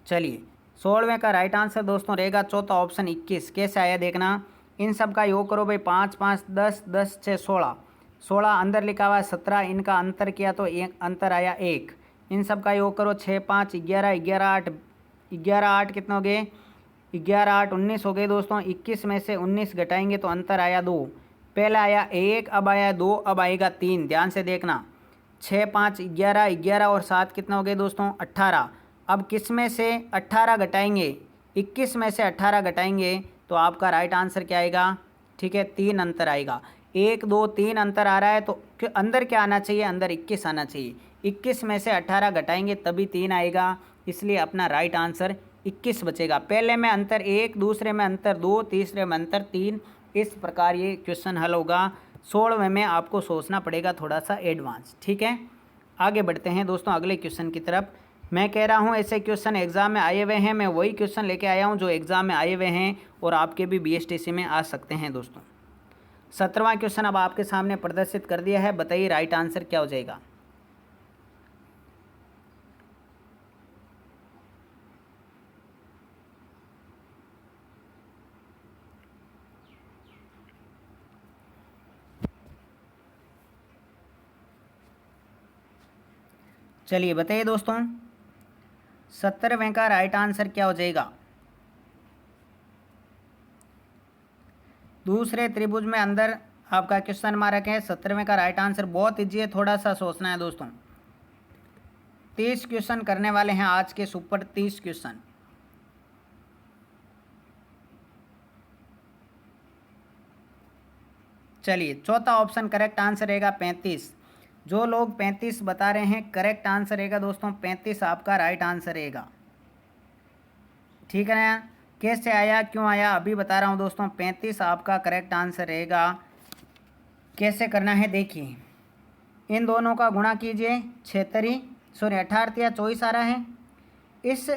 चलिए 16वें का राइट आंसर दोस्तों रहेगा चौथा ऑप्शन 21। कैसे आया देखना। इन सब का योग करो भाई। 5, 5, 10, 10, 6, 16। 16 अंदर लिखा हुआ है 17। इनका अंतर किया तो एक अंतर आया 1। इन सब का योग करो 6, 5, 11, 11, 8, 11, 8 कितने हो गए। 11, 8, 19 हो गए दोस्तों। 21 में से 19 घटाएंगे तो अंतर आया 2। पहले आया 1, अब आया 2, अब आएगा 3। ध्यान से देखना। 6, 5, 11, 11 और 7 कितना हो गए दोस्तों 18। अब किस में से 18 घटाएंगे। 21 में से 18 घटाएंगे तो आपका राइट आंसर क्या आएगा। ठीक है 3 अंतर आएगा। 1, 2, 3 अंतर आ रहा है तो अंदर क्या आना चाहिए। अंदर 21 आना चाहिए। 21 में से 18 घटाएंगे तभी 3 आएगा। इसलिए अपना राइट आंसर 21 बचेगा। पहले में अंतर 1, दूसरे में अंतर 2, तीसरे में अंतर 3। इस प्रकार ये क्वेश्चन हल होगा। 16वें में आपको सोचना पड़ेगा थोड़ा सा एडवांस। ठीक है आगे बढ़ते हैं दोस्तों अगले क्वेश्चन की तरफ। मैं कह रहा हूँ ऐसे क्वेश्चन एग्जाम में आए हुए हैं। मैं वही क्वेश्चन लेके आया हूँ जो एग्जाम में आए हुए हैं और आपके भी BSTC में आ सकते हैं दोस्तों। 17वां क्वेश्चन अब आपके सामने प्रदर्शित कर दिया है। बताइए राइट आंसर क्या हो जाएगा। चलिए बताइए दोस्तों 17वें का राइट आंसर क्या हो जाएगा। दूसरे त्रिभुज में अंदर आपका क्वेश्चन मार्क है। 17वें का राइट आंसर बहुत ईजी है। थोड़ा सा सोचना है दोस्तों। 30 क्वेश्चन करने वाले हैं आज के सुपर 30 क्वेश्चन। चलिए चौथा ऑप्शन करेक्ट आंसर रहेगा 35। जो लोग 35 बता रहे हैं करेक्ट आंसर रहेगा दोस्तों 35 आपका राइट आंसर रहेगा। ठीक है ना। कैसे आया क्यों आया अभी बता रहा हूँ दोस्तों। 35 आपका करेक्ट आंसर रहेगा। कैसे करना है देखिए। इन दोनों का गुणा कीजिए। 18 या 24 आ रहा है। इस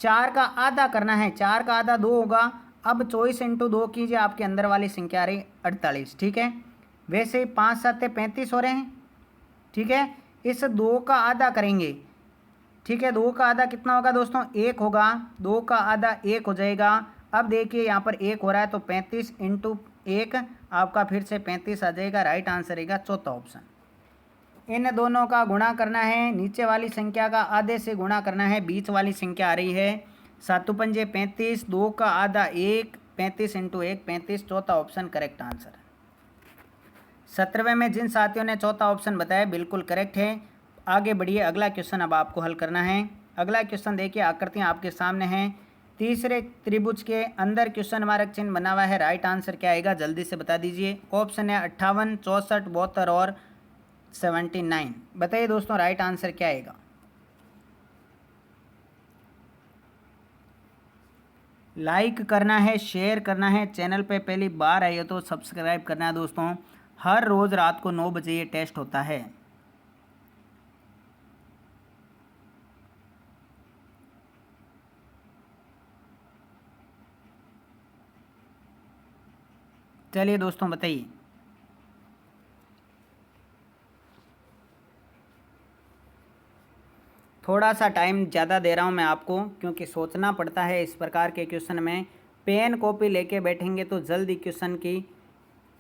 4 का आधा करना है। 4 का आधा 2 होगा। अब 24 × 2 कीजिए। आपके अंदर वाली संख्या आ रही 48। ठीक है वैसे ही 5, 7 35 हो रहे हैं। ठीक है इस 2 का आधा करेंगे। ठीक है 2 का आधा कितना होगा दोस्तों 1 होगा। 2 का आधा 1 हो जाएगा। अब देखिए यहाँ पर 1 हो रहा है तो 35 × 1 आपका फिर से 35 आ जाएगा। राइट आंसर रहेगा चौथा ऑप्शन। इन दोनों का गुणा करना है। नीचे वाली संख्या का आधे से गुणा करना है। बीच वाली संख्या आ रही है 7 पंजे 35। 2 का आधा 1। 35 × 1 35। चौथा ऑप्शन करेक्ट आंसर। 17वें में जिन साथियों ने चौथा ऑप्शन बताया बिल्कुल करेक्ट है। आगे बढ़िए अगला क्वेश्चन अब आपको हल करना है। अगला क्वेश्चन देखिए आकृतियाँ आपके सामने हैं। तीसरे त्रिभुज के अंदर क्वेश्चन मार्क चिन्ह बना हुआ है। राइट आंसर क्या आएगा जल्दी से बता दीजिए। ऑप्शन है 58, 64, 72 और 79। बताइए दोस्तों राइट आंसर क्या आएगा। लाइक करना है, शेयर करना है। चैनल पे पहली बार आई हो तो सब्सक्राइब करना है दोस्तों। हर रोज़ रात को 9 बजे ये टेस्ट होता है। चलिए दोस्तों बताइए। थोड़ा सा टाइम ज़्यादा दे रहा हूँ मैं आपको क्योंकि सोचना पड़ता है इस प्रकार के क्वेश्चन में। पेन कॉपी लेके बैठेंगे तो जल्दी क्वेश्चन की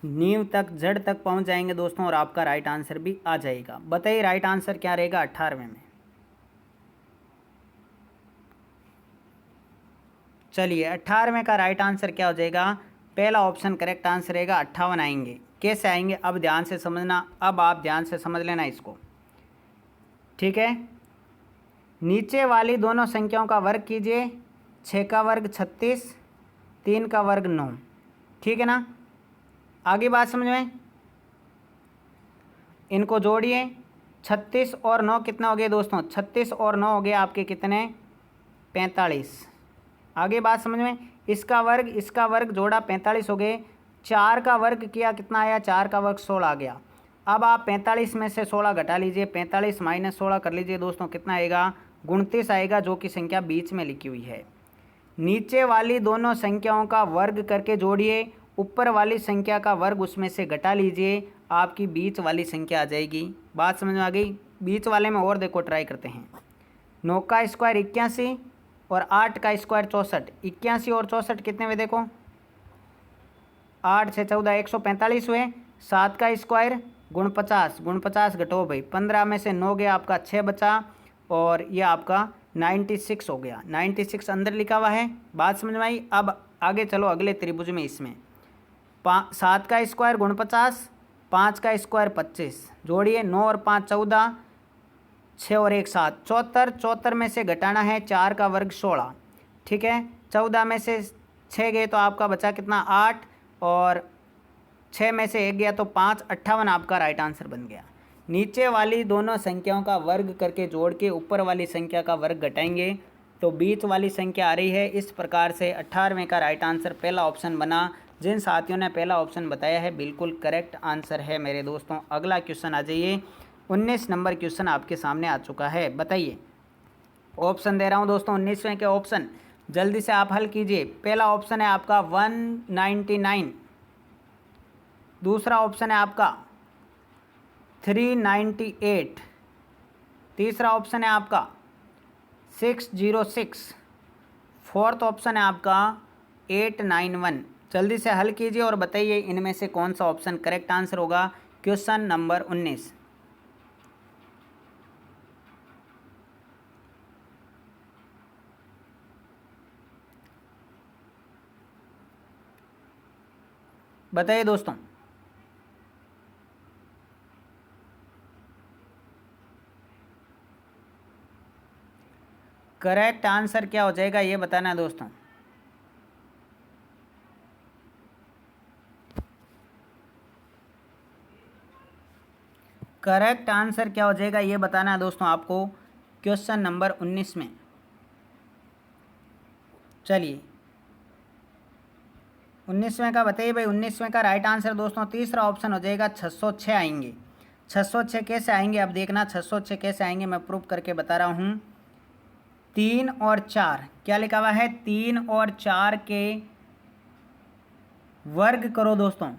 नींव तक जड़ तक पहुँच जाएंगे दोस्तों और आपका राइट आंसर भी आ जाएगा। बताइए राइट आंसर क्या रहेगा 18वें में। चलिए 18वें का राइट आंसर क्या हो जाएगा। पहला ऑप्शन करेक्ट आंसर रहेगा 58 आएंगे। कैसे आएंगे अब ध्यान से समझना। अब आप ध्यान से समझ लेना इसको। ठीक है नीचे वाली दोनों संख्याओं का वर्ग कीजिए। 6 का वर्ग 36 3 का वर्ग 9, ठीक है ना। आगे बात समझ में, इनको जोड़िए। 36 और 9 कितना हो गया दोस्तों, 36 और 9 हो गया आपके कितने, 45। आगे बात समझ में, इसका वर्ग जोड़ा 45 हो गए। 4 का वर्ग किया कितना आया, 4 का वर्ग 16 आ गया। अब आप 45 में से 16 घटा लीजिए, 45 माइनस 16 कर लीजिए दोस्तों, कितना आएगा, 29 आएगा, जो कि संख्या बीच में लिखी हुई है। नीचे वाली दोनों संख्याओं का वर्ग करके जोड़िए, ऊपर वाली संख्या का वर्ग उसमें से घटा लीजिए, आपकी बीच वाली संख्या आ जाएगी। बात समझ में आ गई। बीच वाले में और देखो, ट्राई करते हैं। 9 का स्क्वायर 81 और 8 का स्क्वायर 64। 81 और 64 कितने हुए देखो, 8 से 14 145 हुए। 7 का स्क्वायर गुण 50 घटो भाई, 15 में से 9 गया आपका, 6 बचा, और ये आपका 96 हो गया। 96 अंदर लिखा हुआ है। बात समझ में आई। अब आगे चलो अगले त्रिभुज में। इसमें 7 का स्क्वायर गुण 50, 5 का स्क्वायर 25, जोड़िए। 9 और 5 14, 6 और 1 7, 74। 74 में से घटाना है 4 का वर्ग 16, ठीक है। 14 में से 6 गए तो आपका बचा कितना, 8, और 6 में से 1 गया तो 5, 58 आपका राइट आंसर बन गया। नीचे वाली दोनों संख्याओं का वर्ग करके जोड़ के ऊपर वाली संख्या का वर्ग घटाएंगे तो बीच वाली संख्या आ रही है। इस प्रकार से 18वें का राइट आंसर पहला ऑप्शन बना। जिन साथियों ने पहला ऑप्शन बताया है बिल्कुल करेक्ट आंसर है मेरे दोस्तों। अगला क्वेश्चन आ जाइए। 19 नंबर क्वेश्चन आपके सामने आ चुका है। बताइए, ऑप्शन दे रहा हूँ दोस्तों, 19वें के ऑप्शन जल्दी से आप हल कीजिए। पहला ऑप्शन है आपका 199, दूसरा ऑप्शन है आपका 398, तीसरा ऑप्शन है आपका 606, फोर्थ ऑप्शन है आपका 891। जल्दी से हल कीजिए और बताइए इनमें से कौन सा ऑप्शन करेक्ट आंसर होगा। क्वेश्चन नंबर 19, बताइए दोस्तों। करेक्ट आंसर क्या हो जाएगा ये बताना है दोस्तों। करेक्ट आंसर क्या हो जाएगा ये बताना है दोस्तों आपको क्वेश्चन नंबर 19 में। चलिए 19वें का बताइए भाई। 19वें का राइट आंसर दोस्तों तीसरा ऑप्शन हो जाएगा, 606 आएंगे। 606 कैसे आएंगे अब देखना, 606 कैसे आएंगे मैं प्रूफ करके बता रहा हूँ। 3 और 4 क्या लिखा हुआ है, 3 और 4 के वर्ग करो दोस्तों,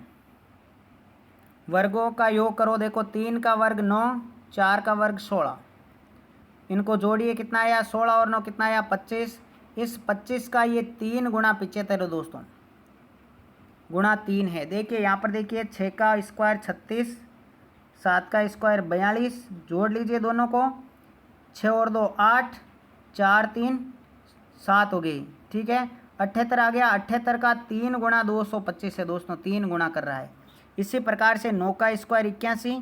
वर्गों का योग करो। देखो 3 का वर्ग 9, 4 का वर्ग 16, इनको जोड़िए कितना आया, 16 और 9 कितना आया, 25। इस 25 का ये 3 गुणा 75 है दोस्तों, गुणा 3 है। देखिए यहाँ पर देखिए, 6 का स्क्वायर 36, 7 का स्क्वायर 42, जोड़ लीजिए दोनों को। 6 और 2 8, 4 3 7 हो गई, ठीक है। 78 आ गया। 78 का 3 गुणा 225 है दोस्तों, 3 गुणा कर रहा है। इसी प्रकार से 9 का स्क्वायर 81,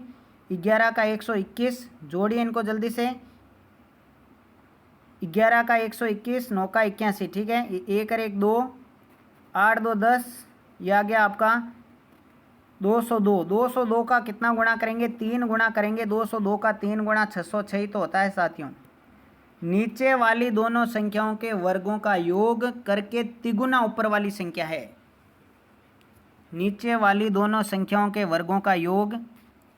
11 का 121, जोड़िए इनको जल्दी से। 11 का 121, 9 का 81, ठीक है। 1 और 1 2, 8 2 10, यह आ गया आपका 202। 202 का कितना गुणा करेंगे, 3 गुणा करेंगे। 202 का 3 गुणा 606 ही तो होता है साथियों। नीचे वाली दोनों संख्याओं के वर्गों का योग करके तिगुना ऊपर वाली संख्या है। नीचे वाली दोनों संख्याओं के वर्गों का योग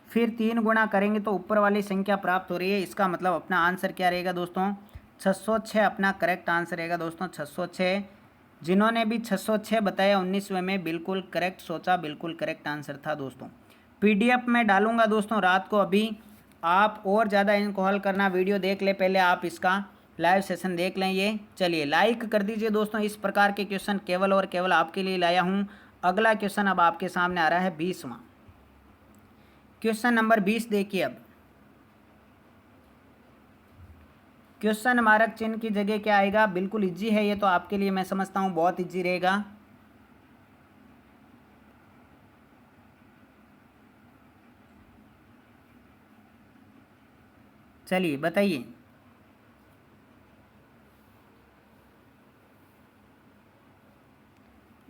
फिर 3 गुणा करेंगे तो ऊपर वाली संख्या प्राप्त हो रही है। इसका मतलब अपना आंसर क्या रहेगा दोस्तों, 606 अपना करेक्ट आंसर रहेगा दोस्तों, 606। जिन्होंने भी 606 बताया 19वें में बिल्कुल करेक्ट सोचा, बिल्कुल करेक्ट आंसर था दोस्तों। PDF में डालूंगा दोस्तों रात को। अभी आप और ज़्यादा इनको हल करना, वीडियो देख ले पहले, आप इसका लाइव सेशन देख लें ये। चलिए लाइक कर दीजिए दोस्तों। इस प्रकार के क्वेश्चन केवल और केवल आपके लिए लाया हूँ। अगला क्वेश्चन अब आपके सामने आ रहा है 20वां क्वेश्चन नंबर 20। देखिए अब क्वेश्चन मार्क चिन्ह की जगह क्या आएगा, बिल्कुल इजी है ये तो आपके लिए, मैं समझता हूँ बहुत इजी रहेगा। चलिए बताइए।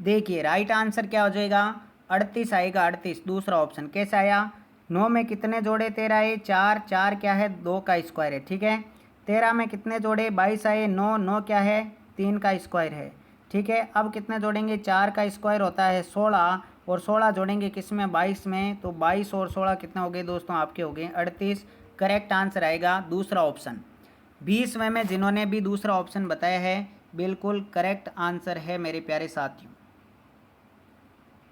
देखिए राइट आंसर क्या हो जाएगा, 38 आएगा, 38 दूसरा ऑप्शन। कैसे आया, 9 में कितने जोड़े, 13 है, 4 4 क्या है, 2 का स्क्वायर है, ठीक है। 13 में कितने जोड़े, 22 आए, 9 9 क्या है, 3 का स्क्वायर है, ठीक है। अब कितने जोड़ेंगे, 4 का स्क्वायर होता है 16, और 16 जोड़ेंगे किस में, 22 में, तो 22 और 16 कितने हो गए दोस्तों, आपके हो गए 38। करेक्ट आंसर आएगा दूसरा ऑप्शन। 20 में जिन्होंने भी दूसरा ऑप्शन बताया है बिल्कुल करेक्ट आंसर है मेरे प्यारे साथियों।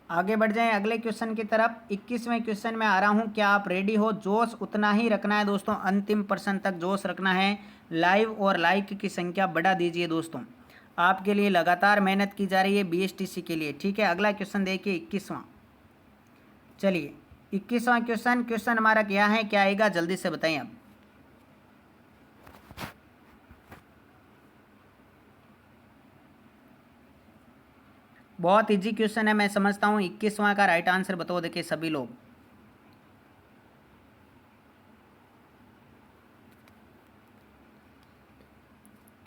आगे बढ़ जाएं अगले क्वेश्चन की तरफ। 21वें क्वेश्चन में आ रहा हूं, क्या आप रेडी हो। जोश उतना ही रखना है दोस्तों, अंतिम प्रश्न तक जोश रखना है। लाइव और लाइक की संख्या बढ़ा दीजिए दोस्तों, आपके लिए लगातार मेहनत की जा रही है बीएसटीसी के लिए, ठीक है। अगला क्वेश्चन देखिए 21वां। चलिए 21वां क्वेश्चन हमारा क्या है, क्या आएगा जल्दी से बताएं आप। बहुत इजी क्वेश्चन है, मैं समझता हूँ। 21वां का राइट आंसर बताओ, देखिए सभी लोग।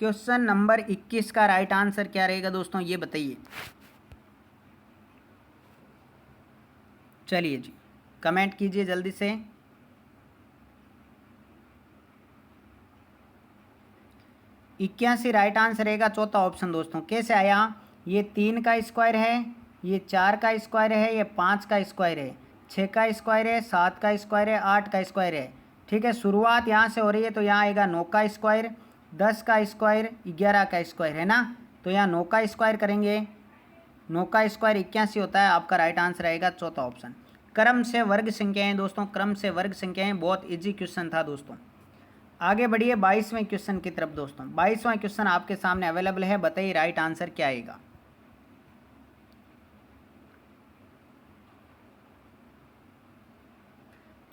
क्वेश्चन नंबर 21 का राइट आंसर क्या रहेगा दोस्तों, ये बताइए। चलिए जी कमेंट कीजिए जल्दी से। 81 राइट आंसर रहेगा, चौथा ऑप्शन दोस्तों। कैसे आया, ये 3 का स्क्वायर है, ये 4 का स्क्वायर है, ये 5 का स्क्वायर है, 6 का स्क्वायर है, 7 का स्क्वायर है, 8 का स्क्वायर है, ठीक है। शुरुआत यहाँ से हो रही है तो यहाँ आएगा 9 का स्क्वायर, 10 का स्क्वायर, 11 का स्क्वायर, है ना। तो यहाँ 9 का स्क्वायर करेंगे, 9 का स्क्वायर 81 होता है। आपका राइट आंसर आएगा चौथा ऑप्शन। क्रम से वर्ग संख्याएं दोस्तों, क्रम से वर्ग संख्याएं, बहुत इजी क्वेश्चन था दोस्तों। आगे बढ़िए 22वें क्वेश्चन की तरफ दोस्तों। 22वां क्वेश्चन आपके सामने अवेलेबल है, बताइए राइट आंसर क्या आएगा।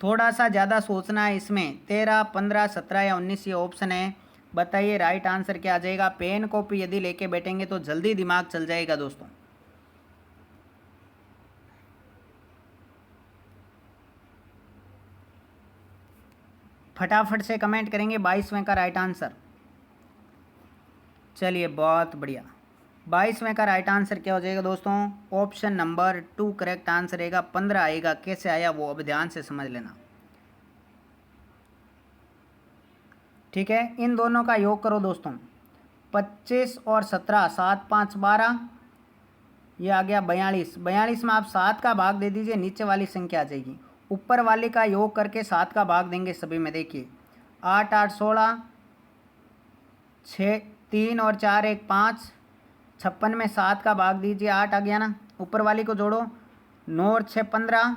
थोड़ा सा ज़्यादा सोचना है इसमें, 13 15 17 या 19 ये ऑप्शन है, बताइए राइट आंसर क्या आ जाएगा। पेन कॉपी यदि लेके बैठेंगे तो जल्दी दिमाग चल जाएगा दोस्तों। फटाफट से कमेंट करेंगे 22वें का राइट आंसर। चलिए बहुत बढ़िया, 22वें का राइट आंसर क्या हो जाएगा दोस्तों, ऑप्शन नंबर 2 करेक्ट आंसर रहेगा। 15 आएगा, कैसे आया वो अब ध्यान से समझ लेना, ठीक है। इन दोनों का योग करो दोस्तों, 25 और 17, 7 5 12, ये आ गया 42। 42 में आप 7 का भाग दे दीजिए, नीचे वाली संख्या आ जाएगी। ऊपर वाले का योग करके 7 का भाग देंगे सभी में, देखिए 8 8 16, 6 3 और 4 1 5, 56 में 7 का भाग दीजिए, 8 आ गया ना। ऊपर वाली को जोड़ो, 9 और 6 15,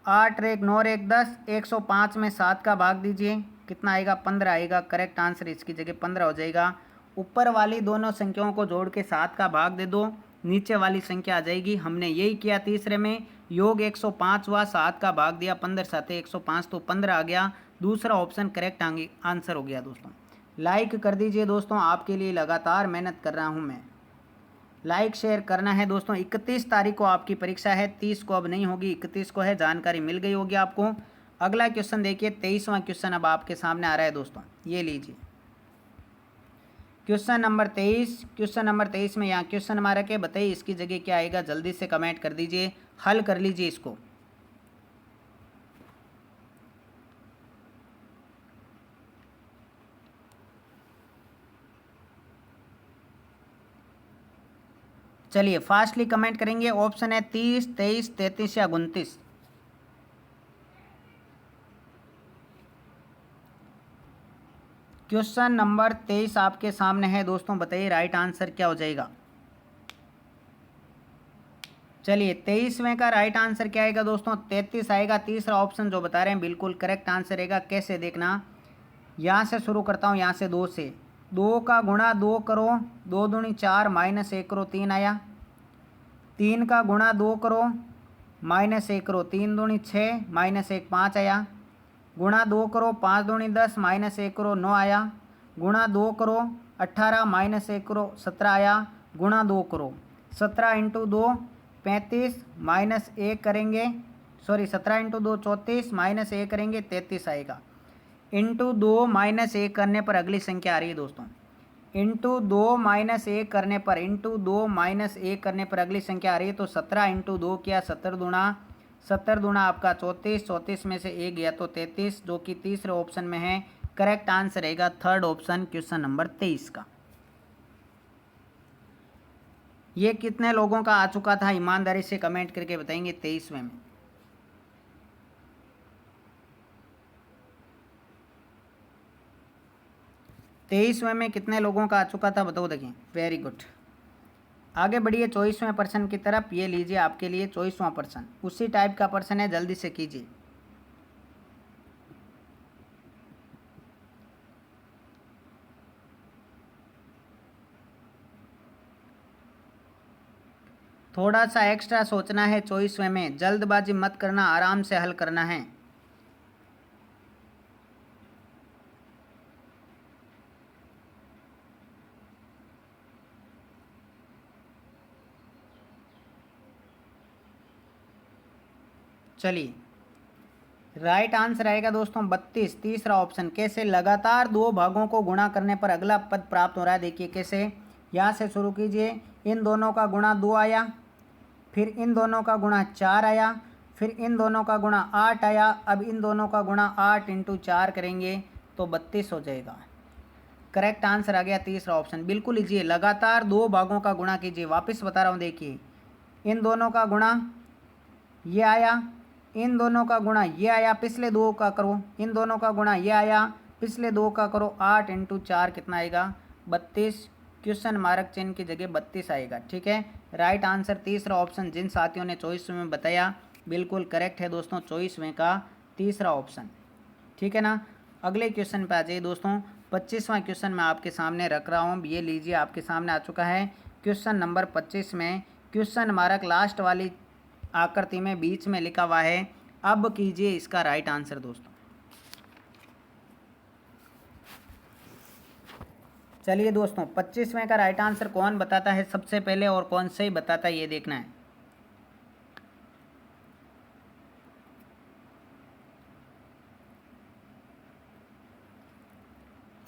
8 और 1 9 और 1 10, 105 में 7 का भाग दीजिए, कितना आएगा, 15 आएगा। करेक्ट आंसर इसकी जगह 15 हो जाएगा। ऊपर वाली दोनों संख्याओं को जोड़ के 7 का भाग दे दो, नीचे वाली संख्या आ जाएगी। हमने यही किया तीसरे में, योग 105 हुआ, 7 का भाग दिया, 15 7 105, तो 15 आ गया। दूसरा ऑप्शन करेक्ट आंसर हो गया दोस्तों। लाइक कर दीजिए दोस्तों, आपके लिए लगातार मेहनत कर रहा हूँ मैं। लाइक शेयर करना है दोस्तों। 31 तारीख को आपकी परीक्षा है, 30 को अब नहीं होगी, 31 को है। जानकारी मिल गई होगी आपको। अगला क्वेश्चन देखिए, 23वां क्वेश्चन अब आपके सामने आ रहा है दोस्तों, ये लीजिए क्वेश्चन नंबर 23। क्वेश्चन नंबर 23 में यहाँ क्वेश्चन हमारा क्या, बताइए इसकी जगह क्या आएगा, जल्दी से कमेंट कर दीजिए, हल कर लीजिए इसको। चलिए फास्टली कमेंट करेंगे। ऑप्शन है 30 23 33 या 29। क्वेश्चन नंबर 23 आपके सामने है दोस्तों, बताइए राइट आंसर क्या हो जाएगा। चलिए 23वें का राइट आंसर क्या आएगा दोस्तों, 33 आएगा। तीसरा ऑप्शन जो बता रहे हैं बिल्कुल करेक्ट आंसर रहेगा। कैसे देखना, यहाँ से शुरू करता हूँ, यहाँ से 2 से, 2 का गुणा 2 करो, 2 दूनी 4 माइनस 1 करो, 3 आया। 3 का गुणा 2 करो, माइनस 1 करो, 3 दूनी 6 माइनस 1 5 आया। गुणा 2 करो, 5 दूनी 10 माइनस 1 करो, 9 आया। गुणा 2 करो, 18 माइनस 1 करो, 17 आया। गुणा 2 करो, 17 इंटू 2 35 माइनस 1 करेंगे, सॉरी 17 इंटू 2 34 माइनस 1 करेंगे 33 आएगा। इंटू 2 माइनस 1 करने पर अगली संख्या आ रही है दोस्तों, इंटू 2 - 1 करने पर, इंटू 2 - 1 करने पर अगली संख्या आ रही है। तो 17 इंटू 2 किया 70 दूना आपका 34, 34 में से 1 गया तो 33, जो कि तीसरे ऑप्शन में है। करेक्ट आंसर रहेगा थर्ड ऑप्शन, क्वेश्चन नंबर 23 का। ये कितने लोगों का आ चुका था, ईमानदारी से कमेंट करके बताएंगे। 23वें में 23वें में कितने लोगों का आ चुका था बताओ। देखिए वेरी गुड। आगे बढ़िए 24वें प्रश्न की तरफ। ये लीजिए आपके लिए 24वां प्रश्न, उसी टाइप का प्रश्न है, जल्दी से कीजिए। थोड़ा सा एक्स्ट्रा सोचना है 24वें में, जल्दबाजी मत करना, आराम से हल करना है। चलिए राइट आंसर आएगा दोस्तों 32, तीसरा ऑप्शन। कैसे? लगातार दो भागों को गुणा करने पर अगला पद प्राप्त हो रहा है। देखिए कैसे, यहाँ से शुरू कीजिए। इन दोनों का गुणा 2 आया, फिर इन दोनों का गुणा 4 आया, फिर इन दोनों का गुणा 8 आया। अब इन दोनों का गुणा 8 इंटू 4 करेंगे तो 32 हो जाएगा। करेक्ट आंसर आ गया तीसरा ऑप्शन। बिल्कुल लीजिए, लगातार दो भागों का गुणा कीजिए। वापस बता रहा हूँ, देखिए इन दोनों का गुणा ये आया, इन दोनों का गुणा ये आया, पिछले दो का करो, इन दोनों का गुणा ये आया, पिछले दो का करो। 8 इंटू 4 कितना आएगा? 32। क्वेश्चन मार्क चिन्ह की जगह 32 आएगा। ठीक है, राइट आंसर तीसरा ऑप्शन। जिन साथियों ने 24वें में बताया बिल्कुल करेक्ट है दोस्तों, 24वें का तीसरा ऑप्शन। ठीक है ना। अगले क्वेश्चन पे आ जाइए दोस्तों। 25वां क्वेश्चन मैं आपके सामने रख रहा हूँ। ये लीजिए आपके सामने आ चुका है क्वेश्चन नंबर 25 में। क्वेश्चन मार्क लास्ट वाली आकृति में बीच में लिखा हुआ है। अब कीजिए इसका राइट आंसर दोस्तों। चलिए दोस्तों 25वें का राइट आंसर कौन बताता है सबसे पहले, और कौन सही बताता है ये देखना है।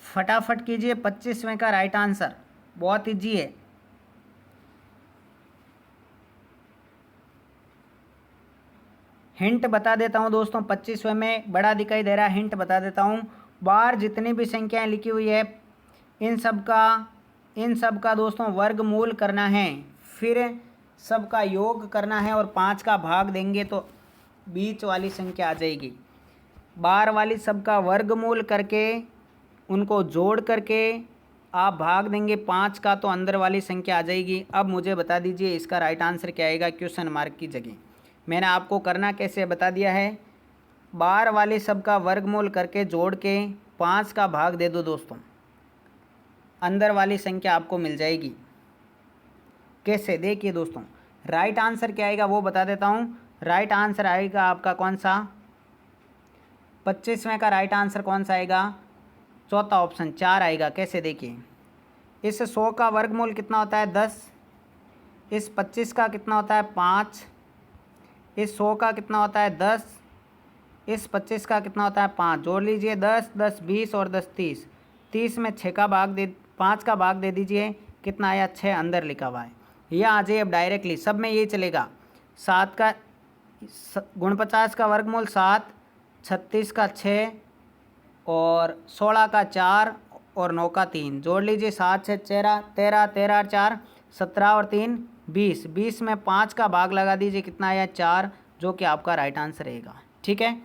फटाफट कीजिए 25वें का राइट आंसर, बहुत ईजी है। हिंट बता देता हूं दोस्तों, 25वें में बड़ा दिखाई दे रहा है, हिंट बता देता हूं। बाहर जितनी भी संख्याएं लिखी हुई है इन सब का दोस्तों वर्गमूल करना है, फिर सबका योग करना है और 5 का भाग देंगे तो बीच वाली संख्या आ जाएगी। बाहर वाली सबका वर्गमूल करके उनको जोड़ करके आप भाग देंगे 5 का तो अंदर वाली संख्या आ जाएगी। अब मुझे बता दीजिए इसका राइट आंसर क्या आएगा क्वेश्चन मार्क की जगह। मैंने आपको करना कैसे बता दिया है। बाहर वाली सबका वर्गमूल करके जोड़ के 5 का भाग दे दो दोस्तों, अंदर वाली संख्या आपको मिल जाएगी। कैसे? देखिए दोस्तों, राइट आंसर क्या आएगा वो बता देता हूँ। राइट आंसर आएगा आपका कौन सा? 25वें का राइट आंसर कौन सा आएगा? चौथा ऑप्शन 4 आएगा। कैसे? देखिए, इस 100 का वर्गमूल कितना होता है? 10। इस 25 का कितना होता है? 5। इस 100 का कितना होता है? 10। इस 25 का कितना होता है? 5। जोड़ लीजिए 10, 10 20 और 10 30। 30 में 6 का भाग दे 5 का भाग दे दीजिए, कितना आया? 6 अंदर लिखा हुआ है। यह आ जाइए अब डायरेक्टली, सब में यही चलेगा। 7 का 49 का वर्गमूल 7, 36 का 6 और 16 का 4 और 9 का 3। जोड़ लीजिए 7 से 13, 13 13 और 4 17 और 3 20। 20 में 5 का भाग लगा दीजिए, कितना आया? 4, जो कि आपका राइट आंसर रहेगा। ठीक है,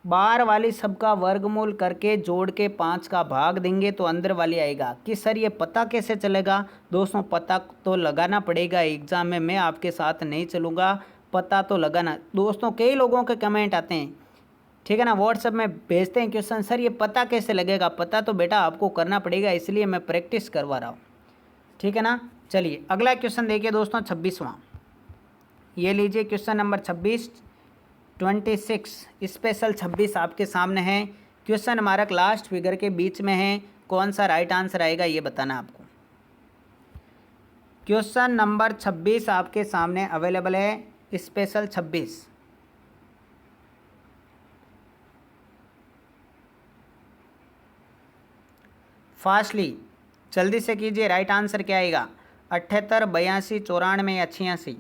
बाहर वाली सबका वर्गमूल करके जोड़ के 5 का भाग देंगे तो अंदर वाली आएगा। कि सर ये पता कैसे चलेगा? दोस्तों पता तो लगाना पड़ेगा एग्ज़ाम में, मैं आपके साथ नहीं चलूँगा, पता तो लगाना। दोस्तों कई लोगों के कमेंट आते हैं, ठीक है ना, व्हाट्सएप में भेजते हैं क्वेश्चन, सर ये पता कैसे लगेगा? पता तो बेटा आपको करना पड़ेगा, इसलिए मैं प्रैक्टिस करवा रहा हूँ। ठीक है ना। चलिए अगला क्वेश्चन देखिए दोस्तों 26वां। ये लीजिए क्वेश्चन नंबर 26 स्पेशल 26 आपके सामने है। क्वेश्चन मार्क लास्ट फिगर के बीच में है। कौन सा राइट आंसर आएगा ये बताना आपको। क्वेश्चन नंबर 26 आपके सामने अवेलेबल है, स्पेशल 26। फास्टली जल्दी से कीजिए, राइट आंसर क्या आएगा? 78, 82, 94 या 86?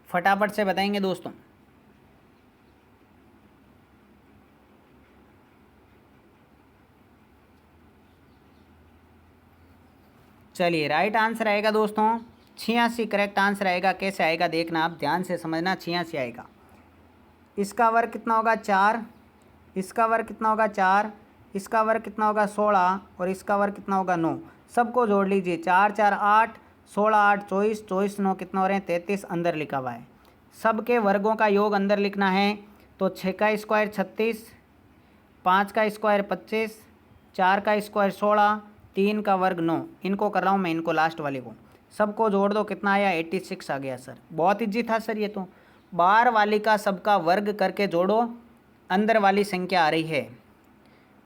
फटाफट से बताएंगे दोस्तों। चलिए, राइट आंसर आएगा दोस्तों 86 करेक्ट आंसर आएगा। कैसे आएगा देखना, आप ध्यान से समझना। 86 आएगा। इसका वर्ग कितना होगा? 4। इसका वर्ग कितना होगा? 4। इसका वर्ग कितना होगा? 16। और इसका वर्ग कितना होगा? 9। सबको जोड़ लीजिए। 4 4 8, 16 8 24, 24 9 कितना हो रहे हैं? 33 अंदर लिखा हुआ है। सबके वर्गों का योग अंदर लिखना है। तो 6 का स्क्वायर 36, 5 का स्क्वायर 25, 4 का स्क्वायर 16, 3 का वर्ग 9। इनको कर रहा हूँ मैं, इनको लास्ट वाले को। सबको जोड़ दो, कितना आया? 86 आ गया सर। बहुत इजी था सर ये तो। बाहर वाली का सबका वर्ग करके जोड़ो, अंदर वाली संख्या आ रही है।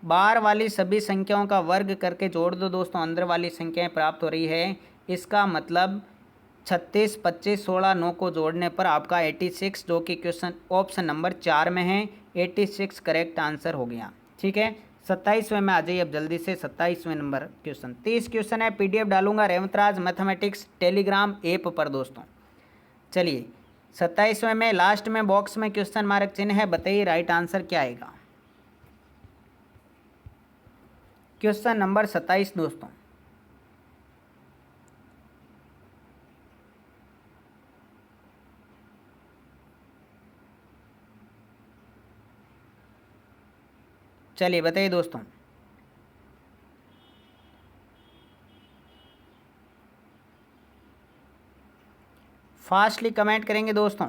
बाहर वाली सभी संख्याओं का वर्ग करके जोड़ दो दोस्तों, अंदर वाली संख्याएं प्राप्त हो रही है। इसका मतलब 36, 25, 16, 9 को जोड़ने पर आपका 86, जो कि क्वेश्चन ऑप्शन नंबर 4 में है, 86 करेक्ट आंसर हो गया। ठीक है, 27वें में आ जाइए अब जल्दी से। 27वें नंबर क्वेश्चन, 30 क्वेश्चन है। PDF डालूंगा रेवंतराज मैथमेटिक्स टेलीग्राम ऐप पर दोस्तों। चलिए, 27वें में लास्ट में बॉक्स में क्वेश्चन मार्क चिन्ह है। बताइए राइट आंसर क्या आएगा? क्वेश्चन नंबर 27 दोस्तों। चलिए बताइए दोस्तों। फास्टली कमेंट करेंगे दोस्तों।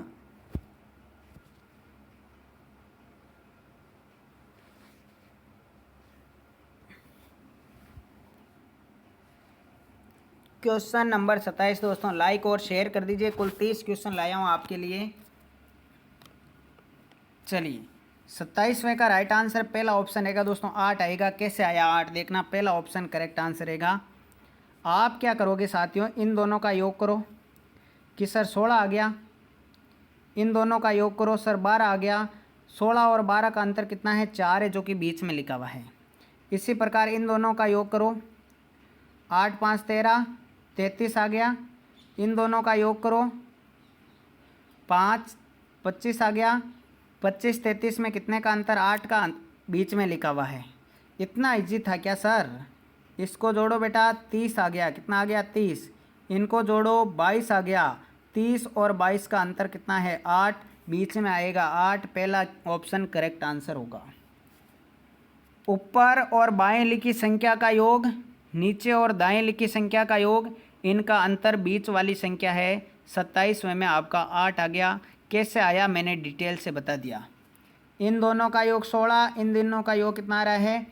क्वेश्चन नंबर 27 दोस्तों, लाइक और शेयर कर दीजिए। कुल 30 क्वेश्चन लाया हूँ आपके लिए। चलिए, 27वें का राइट आंसर पहला ऑप्शन रहेगा दोस्तों 8 आएगा। कैसे आया 8 देखना, पहला ऑप्शन करेक्ट आंसर रहेगा। आप क्या करोगे साथियों, इन दोनों का योग करो कि सर 16 आ गया। इन दोनों का योग करो सर 12 आ गया। 16 और 12 का अंतर कितना है? 4 है, जो कि बीच में लिखा हुआ है। इसी प्रकार इन दोनों का योग करो, 8 5 13, 33 आ गया। इन दोनों का योग करो, 5 25 आ गया। 25 33 में कितने का अंतर? 8 का बीच में लिखा हुआ है। इतना इजी था क्या सर? इसको जोड़ो बेटा, 30 आ गया। कितना आ गया? 30। इनको जोड़ो, 22 आ गया। 30 और 22 का अंतर कितना है? 8, बीच में आएगा 8। पहला ऑप्शन करेक्ट आंसर होगा। ऊपर और बाएं लिखी संख्या का योग, नीचे और दाएं लिखी संख्या का योग, इनका अंतर बीच वाली संख्या है। 27वें में आपका 8 आ गया। कैसे आया मैंने डिटेल से बता दिया। इन दोनों का योग 16, इन दोनों का योग कितना आ रहा है?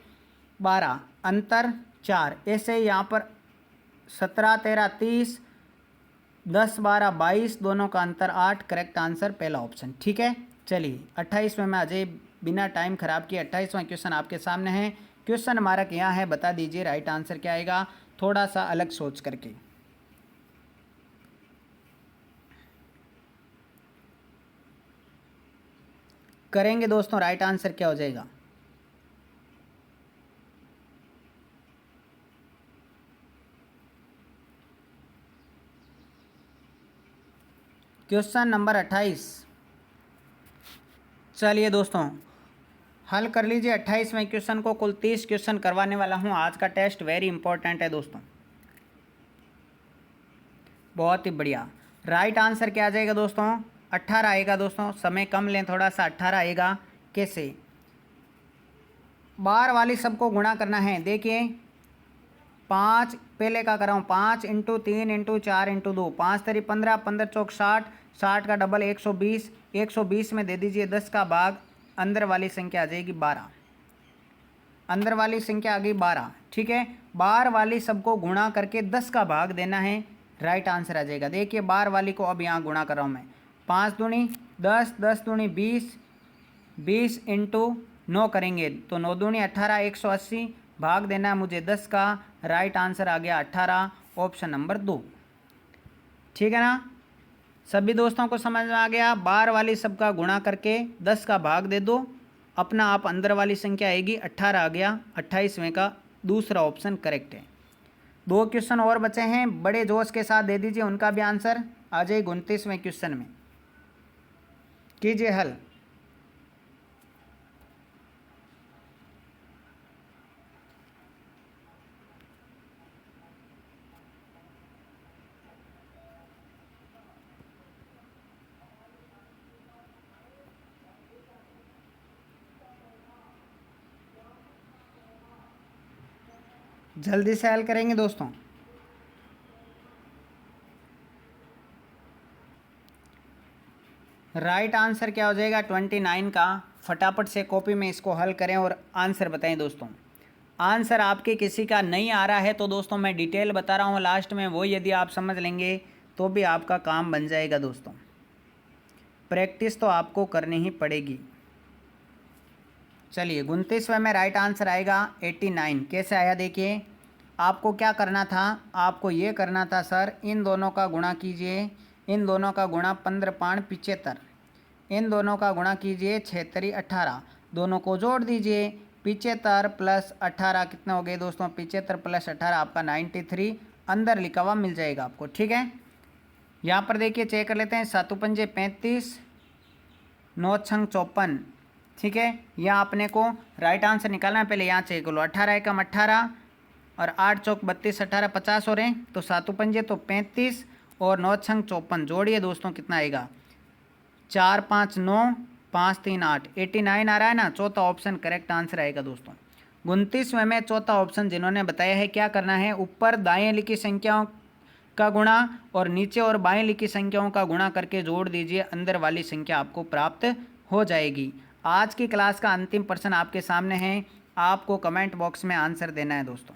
12, अंतर 4। ऐसे ही यहाँ पर 17 13 30, 10 12 22, दोनों का अंतर 8। करेक्ट आंसर पहला ऑप्शन। ठीक है, चलिए 28वें में आ जाइए बिना टाइम खराब किए। 28वां क्वेश्चन आपके सामने है। क्वेश्चन मार्क यहाँ है, बता दीजिए राइट आंसर क्या आएगा, थोड़ा सा अलग सोच करके। करेंगे दोस्तों, राइट आंसर क्या हो जाएगा? Question number 28। चलिए दोस्तों, हल कर लीजिए 28वें क्वेश्चन को। कुल 30 क्वेश्चन करवाने वाला हूँ। आज का टेस्ट वेरी इंपॉर्टेंट है दोस्तों, बहुत ही बढ़िया। राइट आंसर क्या आ जाएगा दोस्तों? 18 आएगा दोस्तों। समय कम लें थोड़ा सा, 18 आएगा। कैसे? बार वाली सबको गुणा करना है। देखिए 5 पहले का कर रहा हूँ, 5 × 3 × 4 × 2, 5 3 15, 15 चौक 60, 60 का डबल 120, 120 में दे दीजिए 10 का भाग। अंदर वाली संख्या आ जाएगी 12। अंदर वाली संख्या आ गई 12। ठीक है, बार वाली सबको गुणा करके 10 का भाग देना है। राइट आंसर आ जाएगा। देखिए बार वाली को अब यहाँ गुणा कर रहा हूँ मैं। 5 दूनी 10, 10 दूनी 20, 20 × 9 करेंगे तो 9 दूनी 18, 180, भाग देना है मुझे 10 का। राइट आंसर आ गया 18, ऑप्शन नंबर 2। ठीक है ना, सभी दोस्तों को समझ में आ गया? बार वाली सबका गुणा करके 10 का भाग दे दो। अपना आप अंदर वाली संख्या आएगी 18 आ गया, 28वें का दूसरा ऑप्शन करेक्ट है। 2 क्वेश्चन और बचे हैं, बड़े जोश के साथ दे दीजिए उनका भी आंसर। आ जाइए 29वें क्वेश्चन में, कीजिए हल। जल्दी से हल करेंगे दोस्तों। राइट आंसर क्या हो जाएगा 29 का। फटाफट से कॉपी में इसको हल करें और आंसर बताएं दोस्तों। आंसर आपके किसी का नहीं आ रहा है तो दोस्तों मैं डिटेल बता रहा हूँ लास्ट में, वो यदि आप समझ लेंगे तो भी आपका काम बन जाएगा दोस्तों। प्रैक्टिस तो आपको करनी ही पड़ेगी। चलिए 29वें में राइट आंसर आएगा 89। कैसे आया देखिए, आपको क्या करना था, आपको ये करना था सर, इन दोनों का गुणा कीजिए, इन दोनों का गुणा 15 पाँच 75, इन दोनों का गुणा कीजिए 76 18, दोनों को जोड़ दीजिए। 75 प्लस 18 कितना हो गए दोस्तों, 75 प्लस 18 आपका 93 अंदर लिखा हुआ मिल जाएगा आपको। ठीक है, यहाँ पर देखिए चेक कर लेते हैं। 7 पंजे 35, 9 छंग 54। ठीक है, यहाँ अपने को राइट आंसर निकालना है। पहले यहाँ चेक कर लो, 18 एकम 18 और 8 चौक 32, 18 50 हो रहे हैं, तो 7 पंजे तो 35 और 9 छंग 54 जोड़िए दोस्तों कितना आएगा, 4 5 9 5 3 8, 89 आ रहा है ना। चौथा ऑप्शन करेक्ट आंसर आएगा दोस्तों। 29वें में चौथा ऑप्शन जिन्होंने बताया है, क्या करना है, ऊपर दाएं लिखी संख्याओं का गुणा और नीचे और बाएं लिखी संख्याओं का गुणा करके जोड़ दीजिए, अंदर वाली संख्या आपको प्राप्त हो जाएगी। आज की क्लास का अंतिम प्रश्न आपके सामने है, आपको कमेंट बॉक्स में आंसर देना है दोस्तों।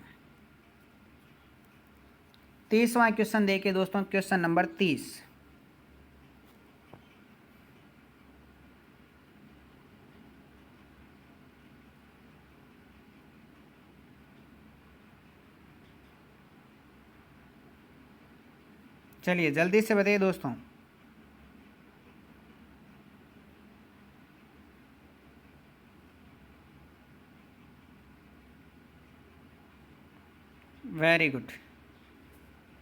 30वां क्वेश्चन देखिए दोस्तों, क्वेश्चन नंबर 30। चलिए जल्दी से बताइए दोस्तों। वेरी गुड,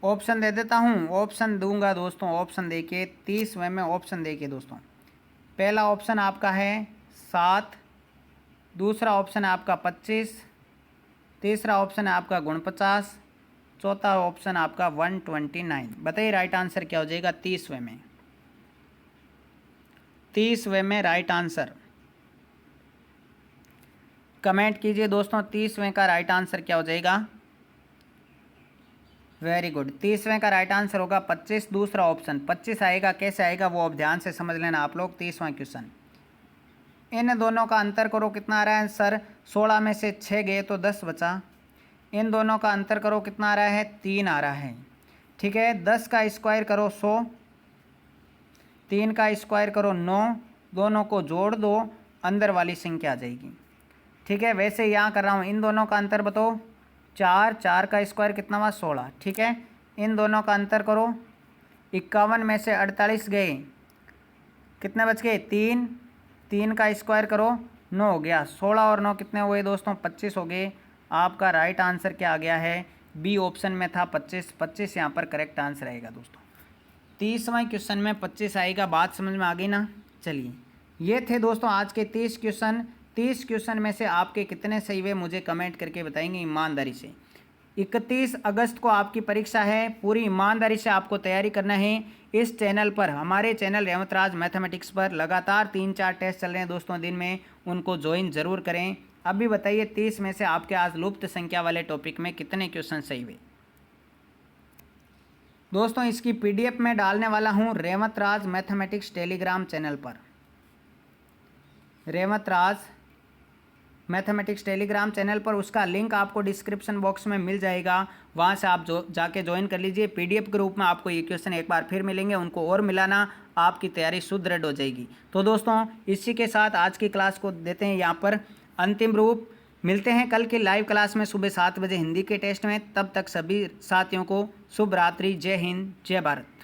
ऑप्शन दे देता हूँ, ऑप्शन दूंगा दोस्तों। ऑप्शन देखिए 30वें में ऑप्शन देखिए दोस्तों। पहला ऑप्शन आपका है 7, दूसरा ऑप्शन है आपका 25, तीसरा ऑप्शन है आपका 49, चौथा ऑप्शन आपका 129। बताइए राइट आंसर क्या हो जाएगा 30वें में। 30वें में राइट आंसर कमेंट कीजिए दोस्तों, 30वें का राइट आंसर क्या हो जाएगा। वेरी गुड, 30वें का राइट आंसर होगा 25, दूसरा ऑप्शन 25 आएगा। कैसे आएगा वो अब ध्यान से समझ लेना आप लोग। 30वां क्वेश्चन, इन दोनों का अंतर करो, कितना आ रहा है सर, 16 में से 6 गए तो 10 बचा। इन दोनों का अंतर करो, कितना आ रहा है, 3 आ रहा है। ठीक है, 10 का स्क्वायर करो 100, 3 का स्क्वायर करो 9, दोनों को जोड़ दो, अंदर वाली संख्या आ जाएगी। ठीक है, वैसे यहाँ कर रहा हूँ, इन दोनों का अंतर बताओ, 4, 4 का स्क्वायर कितना हुआ 16। ठीक है, इन दोनों का अंतर करो, 51 में से 48 गए, कितने बच गए 3, 3 का स्क्वायर करो 9 हो गया, 16 और 9 कितने हुए दोस्तों 25 हो गए। आपका राइट आंसर क्या आ गया है, बी ऑप्शन में था 25, 25 यहाँ पर करेक्ट आंसर आएगा दोस्तों। 30वां क्वेश्चन में 25 आएगा, बात समझ में आ गई ना। चलिए ये थे दोस्तों आज के 30 क्वेश्चन। 30 क्वेश्चन में से आपके कितने सही हुए मुझे कमेंट करके बताएंगे ईमानदारी से। 31 अगस्त को आपकी परीक्षा है, पूरी ईमानदारी से आपको तैयारी करना है। इस चैनल पर, हमारे चैनल रेवतराज मैथमेटिक्स पर लगातार 3-4 टेस्ट चल रहे हैं दोस्तों दिन में, उनको ज्वाइन ज़रूर करें। अभी बताइए 30 में से आपके आज लुप्त संख्या वाले टॉपिक में कितने क्वेश्चन सही हुए दोस्तों। इसकी PDF में डालने वाला हूँ रेवतराज मैथमेटिक्स टेलीग्राम चैनल पर। रेवतराज मैथमेटिक्स टेलीग्राम चैनल पर, उसका लिंक आपको डिस्क्रिप्शन बॉक्स में मिल जाएगा, वहाँ से आप जाके ज्वाइन कर लीजिए। PDF के रूप में आपको ये क्वेश्चन एक बार फिर मिलेंगे, उनको और मिलाना, आपकी तैयारी सुदृढ़ हो जाएगी। तो दोस्तों इसी के साथ आज की क्लास को देते हैं यहाँ पर अंतिम रूप। मिलते हैं कल की लाइव क्लास में सुबह 7 बजे हिंदी के टेस्ट में। तब तक सभी साथियों को शुभ रात्रि। जय हिंद, जय भारत।